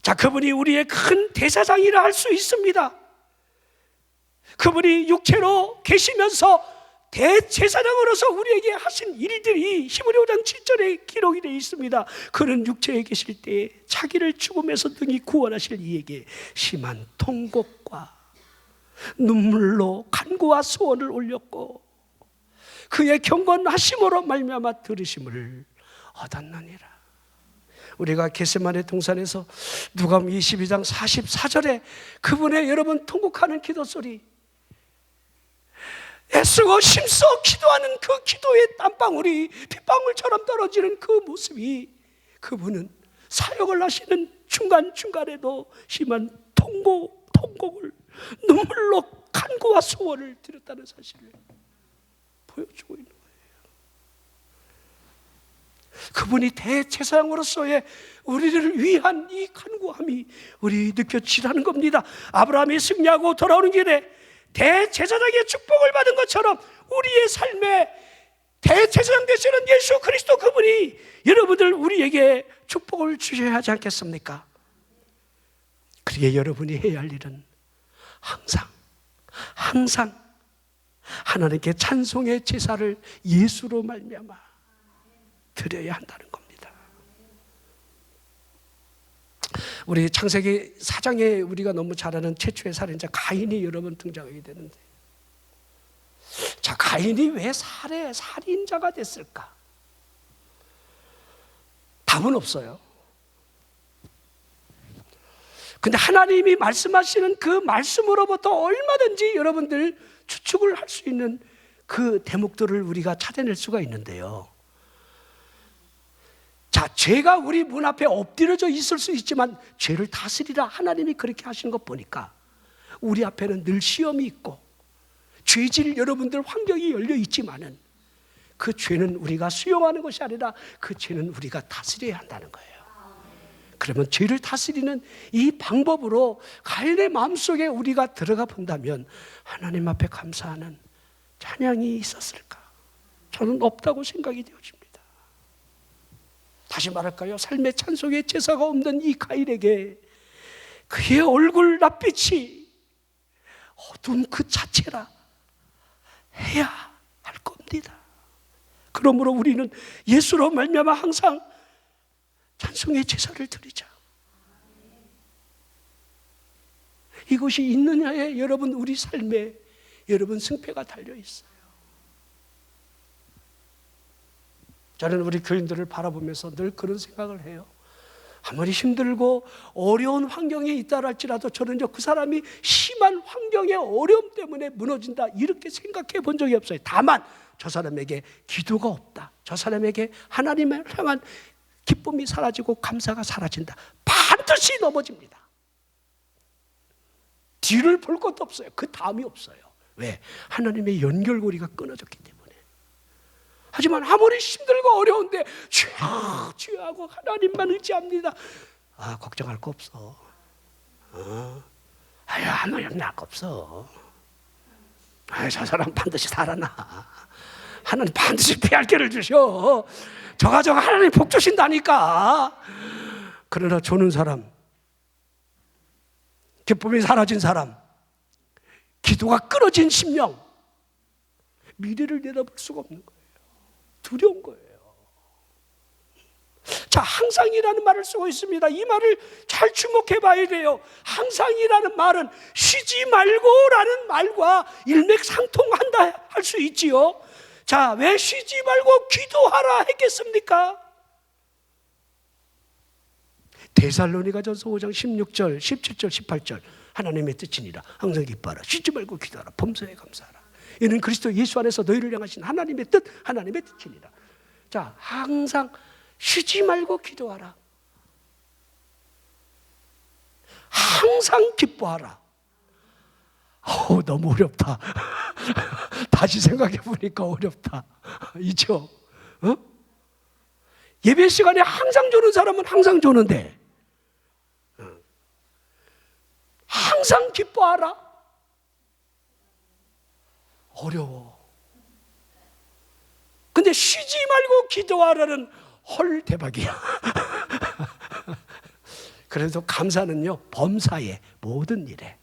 Speaker 1: 자, 그분이 우리의 큰 대사장이라 할 수 있습니다. 그분이 육체로 계시면서 대제사장으로서 우리에게 하신 일들이 히브리 5장 7절에 기록이 되어 있습니다. 그는 육체에 계실 때에 자기를 죽음에서 등이 구원하실 이에게 심한 통곡과 눈물로 간구와 소원을 올렸고 그의 경건하심으로 말미암아 들으심을 얻었느니라. 우리가 겟세마네 동산에서 누가복음 22장 44절에 그분의 여러분 통곡하는 기도 소리, 애쓰고 힘써 기도하는 그 기도의 땀방울이 빗방울처럼 떨어지는 그 모습이, 그분은 사역을 하시는 중간중간에도 심한 통곡을 눈물로 간구와 소원을 드렸다는 사실을 보여주고 있는 거예요. 그분이 대제사장으로서의 우리를 위한 이 간구함이 우리 느껴지라는 겁니다. 아브라함이 승리하고 돌아오는 길에 대제사장의 축복을 받은 것처럼 우리의 삶에 대제사장 되시는 예수 그리스도 그분이 여러분들 우리에게 축복을 주셔야 하지 않겠습니까? 그러기에 여러분이 해야 할 일은 항상 하나님께 찬송의 제사를 예수로 말미암아 드려야 한다는 겁니다. 우리 창세기 4장에 우리가 너무 잘 아는 최초의 살인자 가인이 여러분 등장하게 되는데, 자, 가인이 왜 살인자가 됐을까? 답은 없어요. 근데 하나님이 말씀하시는 그 말씀으로부터 얼마든지 여러분들 추측을 할 수 있는 그 대목들을 우리가 찾아낼 수가 있는데요. 자, 죄가 우리 문 앞에 엎드려져 있을 수 있지만 죄를 다스리라 하나님이 그렇게 하시는 것 보니까 우리 앞에는 늘 시험이 있고 죄질 여러분들 환경이 열려 있지만은 그 죄는 우리가 수용하는 것이 아니라 그 죄는 우리가 다스려야 한다는 거예요. 그러면 죄를 다스리는 이 방법으로 가인의 마음속에 우리가 들어가 본다면 하나님 앞에 감사하는 찬양이 있었을까? 저는 없다고 생각이 되어집니다. 다시 말할까요? 삶의 찬송의 제사가 없는 이 가인에게 그의 얼굴 낯빛이 어두운 그 자체라 해야 할 겁니다. 그러므로 우리는 예수로 말미암아 항상 찬송의 제사를 드리자. 이것이 있느냐에 여러분 우리 삶에 여러분 승패가 달려 있어요. 저는 우리 교인들을 바라보면서 늘 그런 생각을 해요. 아무리 힘들고 어려운 환경에 있다 할지라도 저는 그 사람이 심한 환경의 어려움 때문에 무너진다 이렇게 생각해 본 적이 없어요. 다만 저 사람에게 기도가 없다, 저 사람에게 하나님을 향한 기쁨이 사라지고 감사가 사라진다, 반드시 넘어집니다. 뒤를 볼 것도 없어요. 그 다음이 없어요. 왜? 하나님의 연결고리가 끊어졌기 때문에. 하지만 아무리 힘들고 어려운데 주하고 하나님만 의지합니다. 걱정할 거 없어. 하나님 날 거 없어. 저 사람 반드시 살아나. 하나님 반드시 피할 길을 주셔. 저가 하나님 복 주신다니까. 그러나 조는 사람, 기쁨이 사라진 사람, 기도가 끊어진 심령, 미래를 내다볼 수가 없는 거예요. 두려운 거예요. 자, 항상이라는 말을 쓰고 있습니다. 이 말을 잘 주목해 봐야 돼요. 항상이라는 말은 쉬지 말고라는 말과 일맥상통한다 할 수 있지요. 자, 왜 쉬지 말고 기도하라 했겠습니까? 데살로니가전서 5장 16절, 17절, 18절 하나님의 뜻이니라. 항상 기뻐하라. 쉬지 말고 기도하라. 범사에 감사하라. 이는 그리스도 예수 안에서 너희를 향하신 하나님의 뜻, 하나님의 뜻이니라. 자, 항상 쉬지 말고 기도하라. 항상 기뻐하라. 너무 어렵다. 다시 생각해 보니까 어렵다. 있죠? 예배 시간에 항상 조는 사람은 항상 조는데 항상 기뻐하라? 어려워. 근데 쉬지 말고 기도하라는 헐 대박이야. 그래도 감사는요, 범사의 모든 일에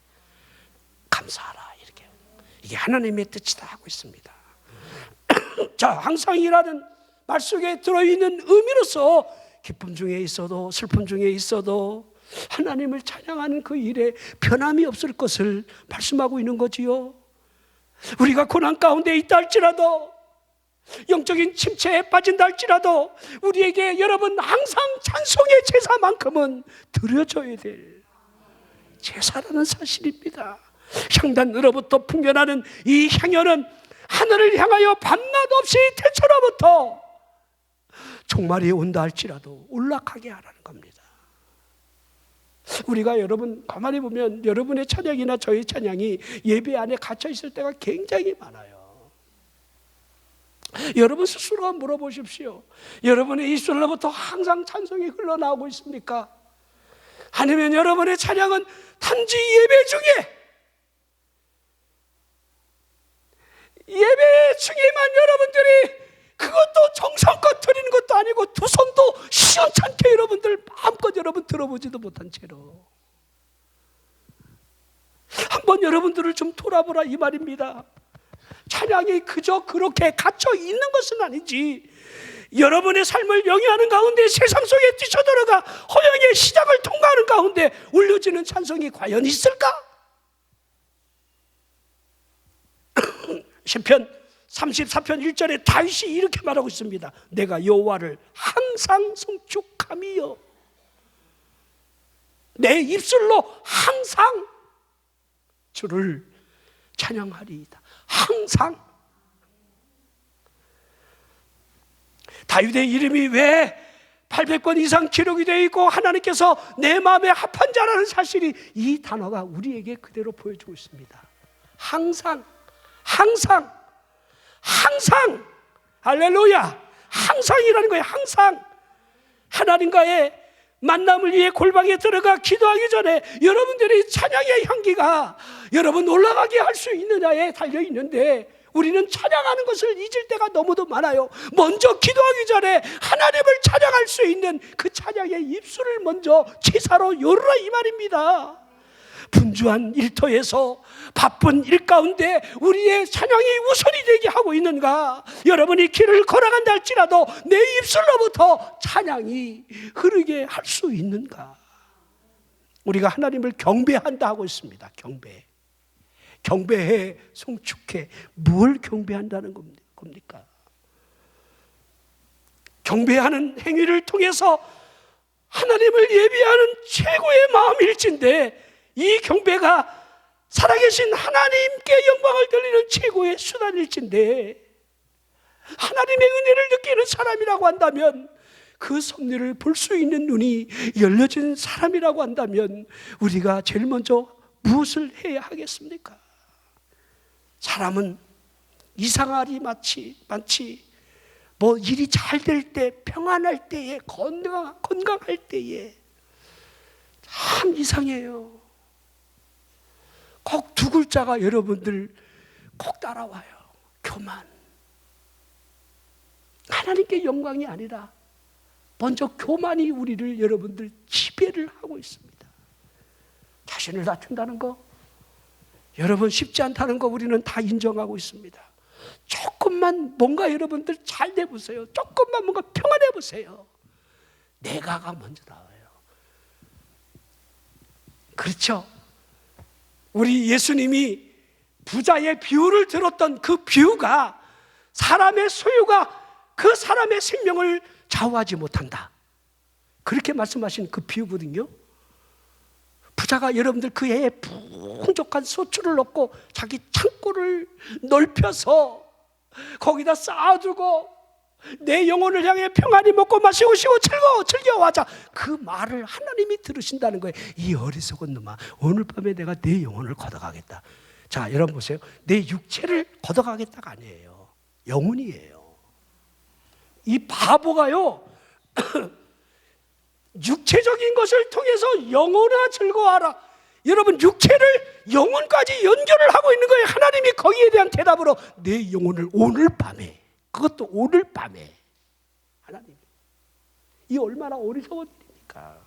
Speaker 1: 감사하라. 이렇게. 이게 하나님의 뜻이다 하고 있습니다. 자, 항상이라는 말 속에 들어있는 의미로서 기쁨 중에 있어도 슬픔 중에 있어도 하나님을 찬양하는 그 일에 변함이 없을 것을 말씀하고 있는 거지요. 우리가 고난 가운데 있다 할지라도, 영적인 침체에 빠진다 할지라도 우리에게 여러분 항상 찬송의 제사만큼은 드려져야 될 제사라는 사실입니다. 향단으로부터 풍겨나는 이 향연은 하늘을 향하여 밤낮 없이 태초로부터 종말이 온다 할지라도 올라가게 하라는 겁니다. 우리가 여러분 가만히 보면 여러분의 찬양이나 저의 찬양이 예배 안에 갇혀 있을 때가 굉장히 많아요. 여러분 스스로 물어보십시오. 여러분의 입술로부터 항상 찬송이 흘러나오고 있습니까? 아니면 여러분의 찬양은 단지 예배 중에만 여러분들이 그것도 정성껏 드리는 것도 아니고 두 손도 시원찮게 여러분들 마음껏 여러분 들어보지도 못한 채로 한번 여러분들을 좀 돌아보라 이 말입니다. 찬양이 그저 그렇게 갇혀 있는 것은 아니지, 여러분의 삶을 영위하는 가운데 세상 속에 뛰쳐들어가 허영의 시작을 통과하는 가운데 울려지는 찬송이 과연 있을까? 시편 34편 1절에 다윗이 이렇게 말하고 있습니다. 내가 여호와를 항상 송축함이요, 내 입술로 항상 주를 찬양하리이다. 항상. 다윗의 이름이 왜 800번 이상 기록이 되어 있고 하나님께서 내 마음에 합한 자라는 사실이 이 단어가 우리에게 그대로 보여주고 있습니다. 항상, 항상, 항상. 할렐루야. 항상이라는 거예요. 항상 하나님과의 만남을 위해 골방에 들어가 기도하기 전에 여러분들이 찬양의 향기가 여러분 올라가게 할 수 있느냐에 달려있는데, 우리는 찬양하는 것을 잊을 때가 너무도 많아요. 먼저 기도하기 전에 하나님을 찬양할 수 있는 그 찬양의 입술을 먼저 제사로 열어라, 이 말입니다. 분주한 일터에서 바쁜 일 가운데 우리의 찬양이 우선이 되게 하고 있는가? 여러분이 길을 걸어간다 할지라도 내 입술로부터 찬양이 흐르게 할 수 있는가? 우리가 하나님을 경배한다 하고 있습니다. 경배해, 송축해. 뭘 경배한다는 겁니까? 경배하는 행위를 통해서 하나님을 예비하는 최고의 마음일진데, 이 경배가 살아계신 하나님께 영광을 돌리는 최고의 수단일진데, 하나님의 은혜를 느끼는 사람이라고 한다면, 그 섭리를 볼 수 있는 눈이 열려진 사람이라고 한다면, 우리가 제일 먼저 무엇을 해야 하겠습니까? 사람은 이상할이 많지, 뭐 일이 잘 될 때, 평안할 때에, 건강할 때에 참 이상해요. 꼭 두 글자가 여러분들 꼭 따라와요. 교만. 하나님께 영광이 아니라 먼저 교만이 우리를, 여러분들 지배를 하고 있습니다. 자신을 낮춘다는 거, 여러분 쉽지 않다는 거 우리는 다 인정하고 있습니다. 조금만 뭔가 여러분들 잘 돼보세요. 조금만 뭔가 평안해 보세요. 내가가 먼저 나와요. 그렇죠? 우리 예수님이 부자의 비유를 들었던 그 비유가, 사람의 소유가 그 사람의 생명을 좌우하지 못한다, 그렇게 말씀하신 그 비유거든요. 부자가 여러분들 그 해에 풍족한 소출을 얻고 자기 창고를 넓혀서 거기다 쌓아두고 내 영혼을 향해 평안히 먹고 마시고 쉬고 즐겨하자, 그 말을 하나님이 들으신다는 거예요. 이 어리석은 놈아, 오늘 밤에 내가 내 영혼을 걷어가겠다. 자, 여러분 보세요. 내 육체를 걷어가겠다가 아니에요. 영혼이에요. 이 바보가요 육체적인 것을 통해서 영혼아 즐거워하라. 여러분, 육체를 영혼까지 연결을 하고 있는 거예요. 하나님이 거기에 대한 대답으로 내 영혼을 오늘 밤에, 그것도 오늘 밤에, 하나님, 이 얼마나 어리석은 일입니까?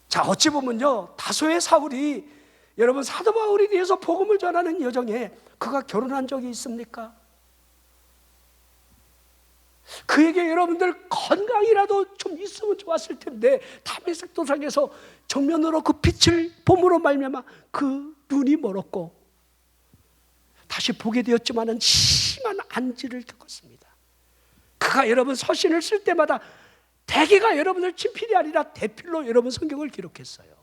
Speaker 1: 자, 어찌 보면요, 다소의 사울이, 여러분 사도 바울에 대해서 복음을 전하는 여정에 그가 결혼한 적이 있습니까? 그에게 여러분들 건강이라도 좀 있으면 좋았을 텐데, 다메섹 도상에서 정면으로 그 빛을 봄으로 말미암아 그 눈이 멀었고 다시 보게 되었지만은 심한 안지를 겪었습니다. 그가 여러분 서신을 쓸 때마다 대개가 여러분들 친필이 아니라 대필로 여러분 성경을 기록했어요.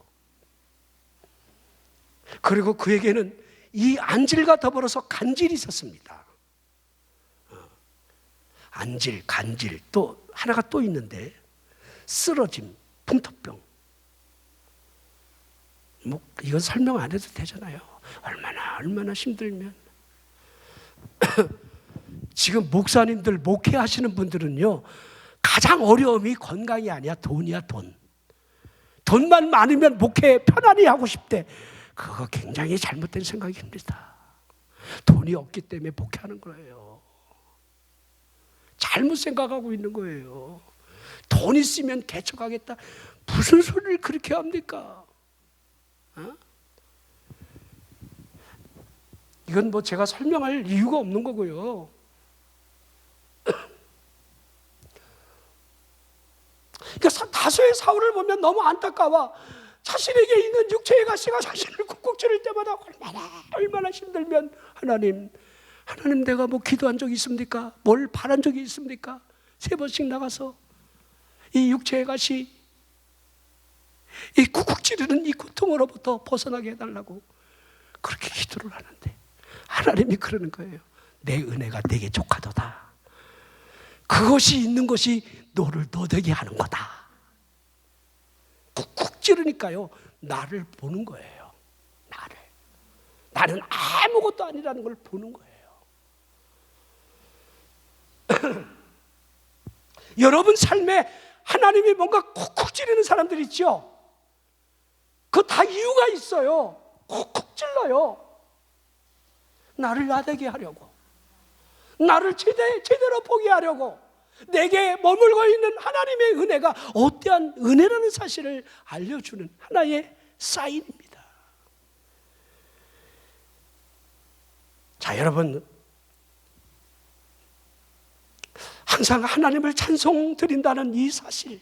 Speaker 1: 그리고 그에게는 이 안질과 더불어서 간질이 있었습니다. 안질, 간질, 또 하나가 또 있는데 쓰러짐, 풍토병. 뭐 이건 설명 안 해도 되잖아요. 얼마나 힘들면. 지금 목사님들 목회하시는 분들은요, 가장 어려움이 건강이 아니야, 돈이야, 돈. 돈만 많으면 목회 편안히 하고 싶대. 그거 굉장히 잘못된 생각입니다. 돈이 없기 때문에 목회하는 거예요. 잘못 생각하고 있는 거예요. 돈 있으면 개척하겠다. 무슨 소리를 그렇게 합니까? 이건 뭐 제가 설명할 이유가 없는 거고요. 그러니까 다소의 사울을 보면 너무 안타까워. 자신에게 있는 육체의 가시가 자신을 쿡쿡 찌를 때마다 얼마나 힘들면, 하나님 내가 뭐 기도한 적이 있습니까? 뭘 바란 적이 있습니까? 3번씩 나가서 이 육체의 가시, 이 쿡쿡 찌르는 이 고통으로부터 벗어나게 해달라고 그렇게 기도를 하는데, 하나님이 그러는 거예요. 내 은혜가 내게 족하도다. 그것이 있는 것이 너를 너되게 하는 거다. 쿡쿡 찌르니까요, 나를 보는 거예요. 나는 아무것도 아니라는 걸 보는 거예요. 여러분 삶에 하나님이 뭔가 쿡쿡 찌르는 사람들 있죠? 그거 다 이유가 있어요. 쿡쿡 찔러요. 나를 나대게 하려고, 나를 제대로 보게 하려고, 내게 머물고 있는 하나님의 은혜가 어떠한 은혜라는 사실을 알려주는 하나의 사인입니다. 자, 여러분, 항상 하나님을 찬송 드린다는 이 사실,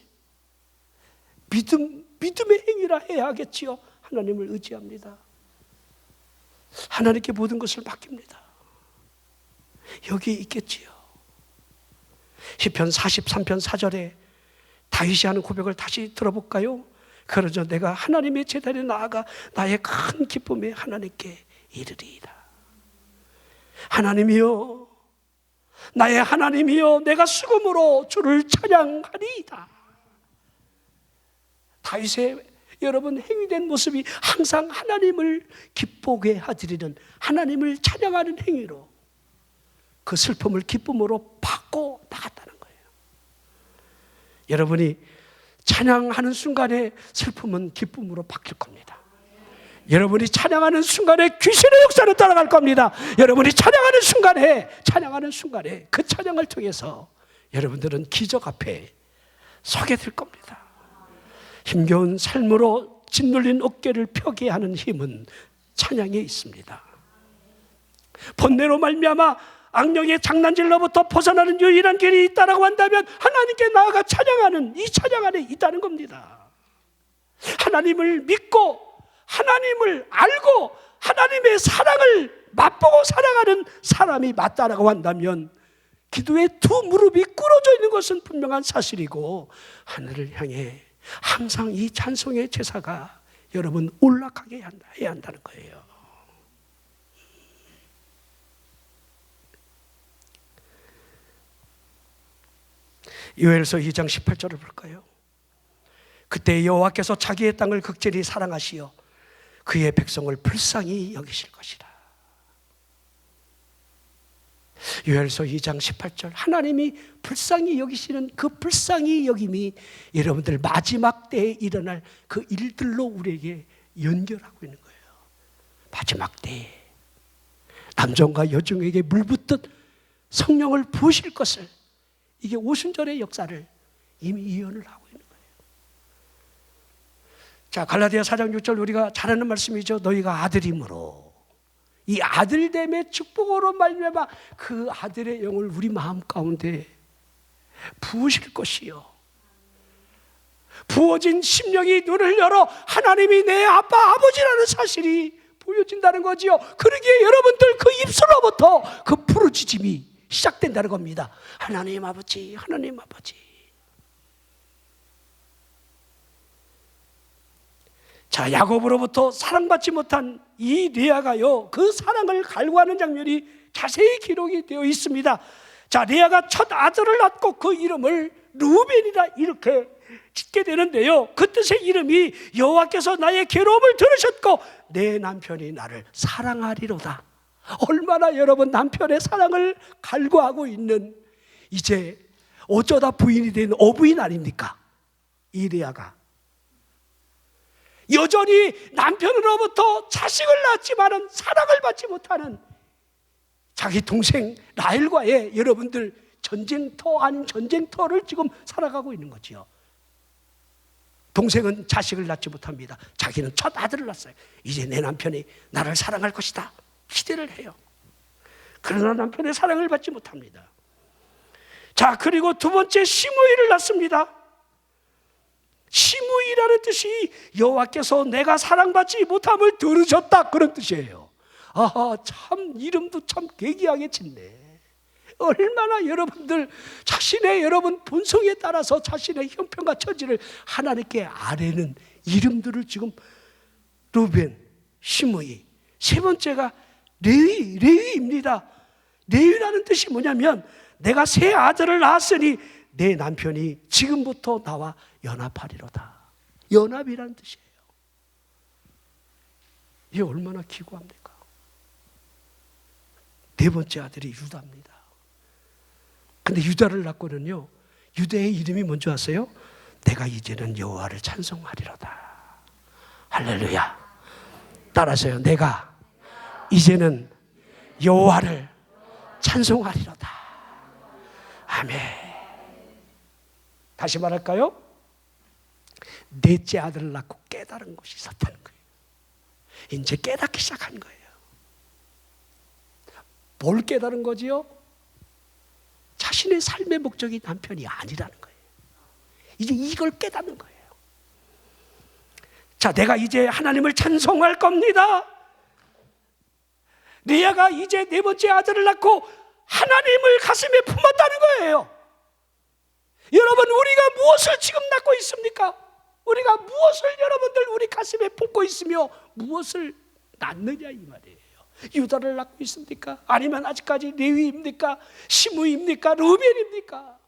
Speaker 1: 믿음의 행위라 해야 하겠지요. 하나님을 의지합니다. 하나님께 모든 것을 맡깁니다. 여기 있겠지요. 시편 43편 4절에 다윗이 하는 고백을 다시 들어볼까요? 그러죠. 내가 하나님의 제단에 나아가 나의 큰 기쁨에 하나님께 이르리이다. 하나님이여, 나의 하나님이여, 내가 수금으로 주를 찬양하리이다. 다윗의 여러분 행위된 모습이 항상 하나님을 기쁘게 하드리는, 하나님을 찬양하는 행위로 그 슬픔을 기쁨으로 바꿔 나갔다는 거예요. 여러분이 찬양하는 순간에 슬픔은 기쁨으로 바뀔 겁니다. 여러분이 찬양하는 순간에 귀신의 역사를 따라갈 겁니다. 여러분이 찬양하는 순간에 그 찬양을 통해서 여러분들은 기적 앞에 서게 될 겁니다. 힘겨운 삶으로 짓눌린 어깨를 펴게 하는 힘은 찬양에 있습니다. 번뇌로 말미암아 악령의 장난질로부터 벗어나는 유일한 길이 있다라고 한다면 하나님께 나아가 찬양하는 이 찬양 안에 있다는 겁니다. 하나님을 믿고 하나님을 알고 하나님의 사랑을 맛보고 살아가는 사람이 맞다라고 한다면 기도의 두 무릎이 꿇어져 있는 것은 분명한 사실이고, 하늘을 향해 항상 이 찬송의 제사가 여러분 올라가게 해야 한다는 거예요. 요엘서 2장 18절을 볼까요? 그때 여호와께서 자기의 땅을 극진히 사랑하시어 그의 백성을 불쌍히 여기실 것이다. 요엘서 2장 18절, 하나님이 불쌍히 여기시는 그 불쌍히 여김이 여러분들 마지막 때에 일어날 그 일들로 우리에게 연결하고 있는 거예요. 마지막 때에 남종과 여종에게 물붓듯 성령을 부으실 것을, 이게 오순절의 역사를 이미 예언을 하고 있는 거예요. 자, 갈라디아 4장 6절 우리가 잘 아는 말씀이죠. 너희가 아들임으로, 이 아들됨의 축복으로 말미암아 그 아들의 영을 우리 마음 가운데 부으실 것이요, 부어진 심령이 눈을 열어 하나님이 내 아빠 아버지라는 사실이 보여진다는 거지요. 그러기에 여러분들 그 입술로부터 그 부르짖음이 시작된다는 겁니다. 하나님 아버지, 하나님 아버지. 자, 야곱으로부터 사랑받지 못한 이 레아가요, 그 사랑을 갈구하는 장면이 자세히 기록이 되어 있습니다. 자, 레아가 첫 아들을 낳고 그 이름을 르우벤이라 이렇게 짓게 되는데요, 그 뜻의 이름이 여호와께서 나의 괴로움을 들으셨고 내 남편이 나를 사랑하리로다. 얼마나 여러분 남편의 사랑을 갈구하고 있는, 이제 어쩌다 부인이 된 어부인 아닙니까? 이 레아가 여전히 남편으로부터 자식을 낳았지만은 사랑을 받지 못하는 자기 동생 라헬과의 여러분들 전쟁터 아닌 전쟁터를 지금 살아가고 있는 거지요. 동생은 자식을 낳지 못합니다. 자기는 첫 아들을 낳았어요. 이제 내 남편이 나를 사랑할 것이다 기대를 해요. 그러나 남편의 사랑을 받지 못합니다. 자, 그리고 두 번째 시므이를 낳습니다. 시므이라는 뜻이 여호와께서 내가 사랑받지 못함을 들으셨다, 그런 뜻이에요. 아하, 참 이름도 참 괴기하게 짓네. 얼마나 여러분들 자신의 여러분 본성에 따라서 자신의 형편과 처지를 하나님께 아뢰는 이름들을 지금 르우벤, 시므이, 세 번째가 레위입니다. 레위라는 뜻이 뭐냐면 내가 세 아들을 낳았으니 내 남편이 지금부터 나와 연합하리로다. 연합이라는 뜻이에요. 이게 얼마나 기구합니까? 네 번째 아들이 유다입니다. 근데 유다를 낳고는요, 유대의 이름이 뭔지 아세요? 내가 이제는 여호와를 찬송하리로다. 할렐루야. 따라서요. 내가 이제는 여호와를 찬송하리로다. 아멘. 다시 말할까요? 넷째 아들을 낳고 깨달은 것이 있었다는 거예요. 이제 깨닫기 시작한 거예요. 뭘 깨달은 거지요? 자신의 삶의 목적이 남편이 아니라는 거예요. 이제 이걸 깨닫는 거예요. 자, 내가 이제 하나님을 찬송할 겁니다. 레아가 이제 네 번째 아들을 낳고 하나님을 가슴에 품었다는 거예요. 여러분, 우리가 무엇을 지금 낳고 있습니까? 우리가 무엇을 여러분들 우리 가슴에 품고 있으며 무엇을 낳느냐 이 말이에요. 유다를 낳고 있습니까? 아니면 아직까지 레위입니까? 시므입니까? 르벤입니까?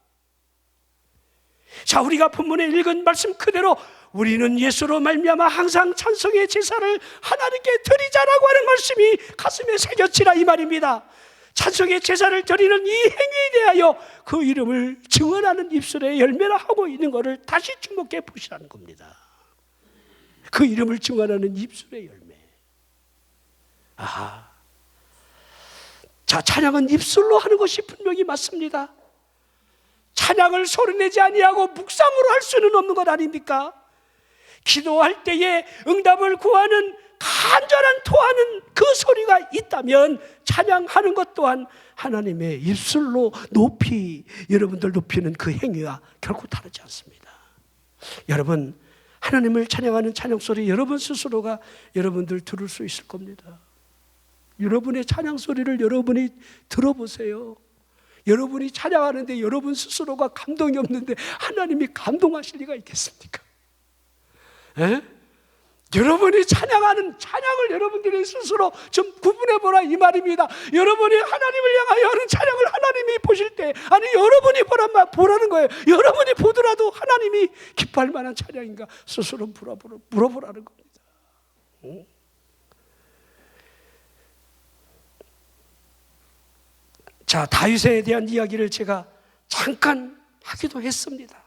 Speaker 1: 자, 우리가 본문에 읽은 말씀 그대로 우리는 예수로 말미암아 항상 찬송의 제사를 하나님께 드리자라고 하는 말씀이 가슴에 새겨지라 이 말입니다. 찬송의 제사를 드리는 이 행위에 대하여 그 이름을 증언하는 입술의 열매라 하고 있는 것을 다시 주목해 보시라는 겁니다. 그 이름을 증언하는 입술의 열매. 아하. 자, 찬양은 입술로 하는 것이 분명히 맞습니다. 찬양을 소리내지 아니하고 묵상으로 할 수는 없는 것 아닙니까? 기도할 때에 응답을 구하는 간절한 토하는 그 소리가 있다면 찬양하는 것 또한 하나님의 입술로 높이 여러분들 높이는 그 행위와 결코 다르지 않습니다. 여러분, 하나님을 찬양하는 찬양 소리 여러분 스스로가 여러분들 들을 수 있을 겁니다. 여러분의 찬양 소리를 여러분이 들어보세요. 여러분이 찬양하는데 여러분 스스로가 감동이 없는데 하나님이 감동하실 리가 있겠습니까? 에? 여러분이 찬양하는 찬양을 여러분들이 스스로 좀 구분해보라 이 말입니다. 여러분이 하나님을 향하여 하는 찬양을 하나님이 보실 때, 아니 여러분이 보라는 거예요. 여러분이 보더라도 하나님이 기뻐할 만한 찬양인가 스스로 물어보라는 겁니다. 응? 자, 다윗에 대한 이야기를 제가 잠깐 하기도 했습니다.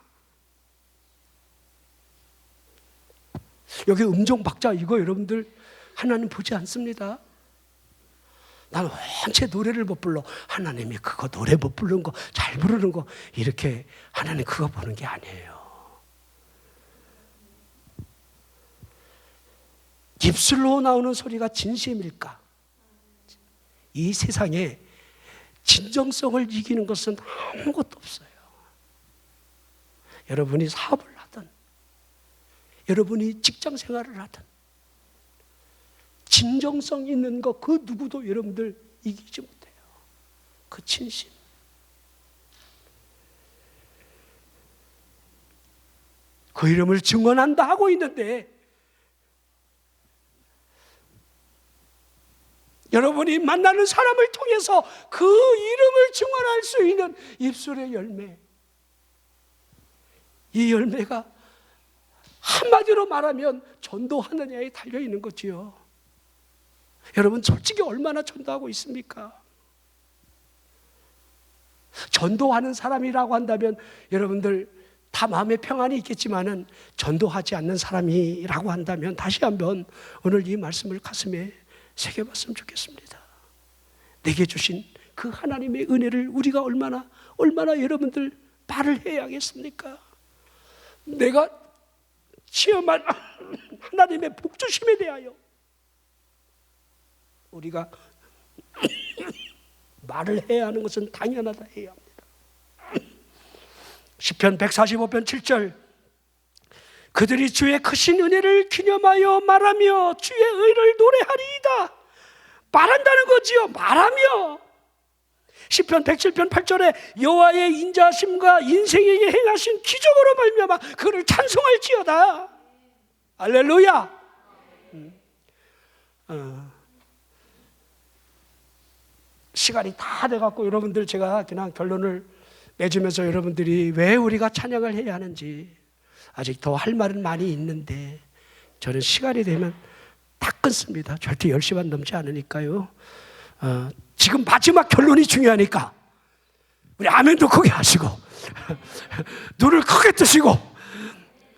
Speaker 1: 여기 음정 박자 이거 여러분들 하나님 보지 않습니다. 난 원체 노래를 못 불러. 하나님이 그거 노래 못 부르는 거, 잘 부르는 거 이렇게 하나님 그거 보는 게 아니에요. 입술로 나오는 소리가 진심일까? 이 세상에 진정성을 이기는 것은 아무것도 없어요. 여러분이 사업을 하든 여러분이 직장 생활을 하든 진정성 있는 것 그 누구도 여러분들 이기지 못해요. 그 진심. 그 이름을 증언한다 하고 있는데 여러분이 만나는 사람을 통해서 그 이름을 증언할 수 있는 입술의 열매, 이 열매가 한마디로 말하면 전도하느냐에 달려있는 거지요. 여러분 솔직히 얼마나 전도하고 있습니까? 전도하는 사람이라고 한다면 여러분들 다 마음의 평안이 있겠지만은 전도하지 않는 사람이라고 한다면 다시 한번 오늘 이 말씀을 가슴에 새겨봤으면 좋겠습니다. 내게 주신 그 하나님의 은혜를 우리가 얼마나 여러분들 말을 해야겠습니까? 내가 체험한 하나님의 복주심에 대하여 우리가 말을 해야 하는 것은 당연하다 해야 합니다. 시편 145편 7절 그들이 주의 크신 은혜를 기념하여 말하며 주의 의를 노래하리이다. 말한다는 거지요. 말하며. 시편 107편 8절에 여호와의 인자하심과 인생에게 행하신 기적으로 말미암아 그를 찬송할지어다. 할렐루야. 시간이 다 돼갖고 여러분들 제가 그냥 결론을 맺으면서 여러분들이 왜 우리가 찬양을 해야 하는지 아직 더 할 말은 많이 있는데 저는 시간이 되면 다 끊습니다. 절대 10시간 넘지 않으니까요. 지금 마지막 결론이 중요하니까 우리 아멘도 크게 하시고 눈을 크게 뜨시고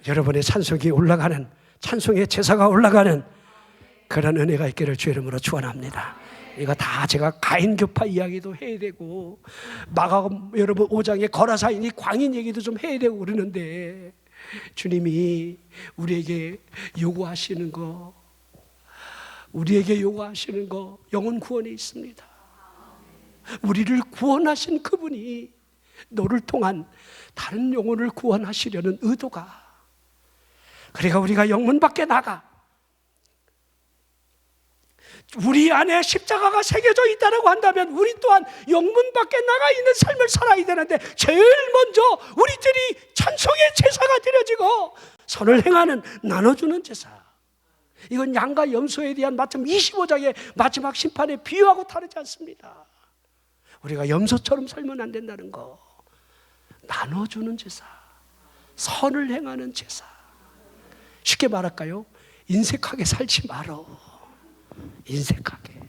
Speaker 1: 여러분의 찬송이 올라가는, 찬송의 제사가 올라가는 그런 은혜가 있기를 주의 이름으로 축원합니다. 이거 다 제가 가인교파 이야기도 해야 되고 마가음 여러분 5장에 거라사인이 광인 얘기도 좀 해야 되고 그러는데, 주님이 우리에게 요구하시는 거, 우리에게 요구하시는 거 영혼 구원에 있습니다. 우리를 구원하신 그분이 너를 통한 다른 영혼을 구원하시려는 의도가, 그러니까 우리가 영문 밖에 나가 우리 안에 십자가가 새겨져 있다고 한다면 우리 또한 영문 밖에 나가 있는 삶을 살아야 되는데, 제일 먼저 우리들이 찬송의 제사가 드려지고 선을 행하는, 나눠주는 제사, 이건 양과 염소에 대한 마침 25장의 마지막 심판의 비유하고 다르지 않습니다. 우리가 염소처럼 살면 안 된다는 거, 나눠주는 제사, 선을 행하는 제사. 쉽게 말할까요? 인색하게 살지 말어. 인색하게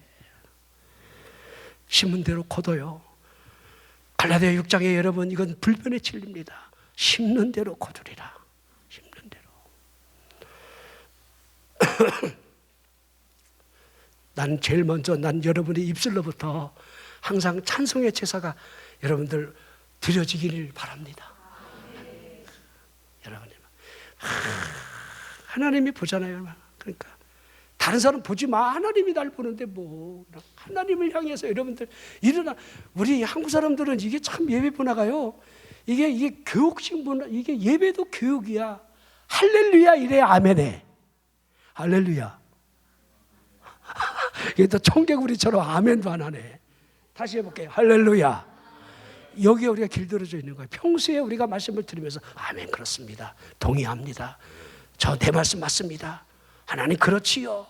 Speaker 1: 심은 대로 거둬요. 갈라디아 6장에 여러분, 이건 불변의 진리입니다. 심는 대로 거두리라. 심는 대로. 난 제일 먼저, 난 여러분의 입술로부터 항상 찬송의 제사가 여러분들 드려지길 바랍니다. 여러분이 하나님이 보잖아요. 그러니까 다른 사람 보지 마. 하나님이 날 보는데 뭐. 하나님을 향해서 여러분들 일어나. 우리 한국 사람들은 이게 참 예배 문화가요, 이게 교육식 문화, 이게 예배도 교육이야. 할렐루야 이래 아멘해. 할렐루야. 이게 또 청개구리처럼 아멘도 안 하네. 다시 해볼게요. 할렐루야. 여기에 우리가 길들여져 있는 거예요. 평소에 우리가 말씀을 들으면서 아멘, 그렇습니다, 동의합니다, 저 내 말씀 맞습니다, 하나님 그렇지요,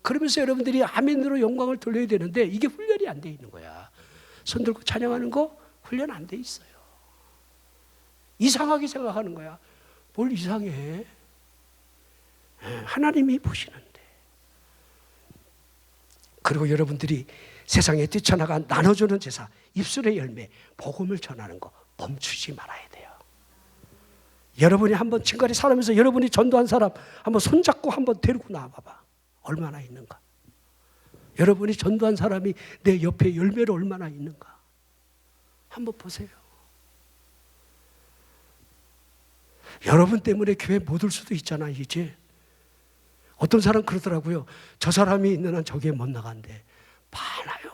Speaker 1: 그러면서 여러분들이 아멘으로 영광을 돌려야 되는데, 이게 훈련이 안 돼 있는 거야. 손 들고 찬양하는 거 훈련 안 돼 있어요. 이상하게 생각하는 거야. 뭘 이상해? 하나님이 보시는데. 그리고 여러분들이 세상에 뛰쳐나가 나눠주는 제사, 입술의 열매, 복음을 전하는 거 멈추지 말아야 돼요. 여러분이 한번 지금까지 살아면서 여러분이 전도한 사람 한번 손잡고 한번 데리고 나와봐봐. 얼마나 있는가? 여러분이 전도한 사람이 내 옆에 열매로 얼마나 있는가? 한번 보세요. 여러분 때문에 교회 못 올 수도 있잖아. 이제 어떤 사람 그러더라고요. 저 사람이 있는 한 저기에 못 나간대. 많아요.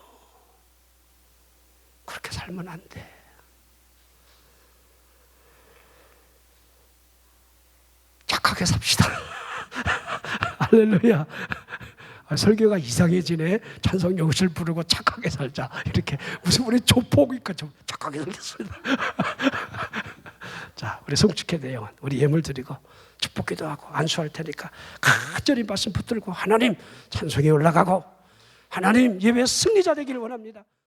Speaker 1: 그렇게 살면 안 돼. 착하게 삽시다. 할렐루야. 설교가 이상해지네. 찬송 여기를 부르고 착하게 살자. 이렇게 무슨 우리 조폭이니까 좀 착하게 살겠습니다. 자, 우리 송축회 대영원 우리 예물 드리고 축복기도 하고 안수할 테니까 간절히 말씀 붙들고 하나님 찬송에 올라가고 하나님 예배 승리자 되기를 원합니다.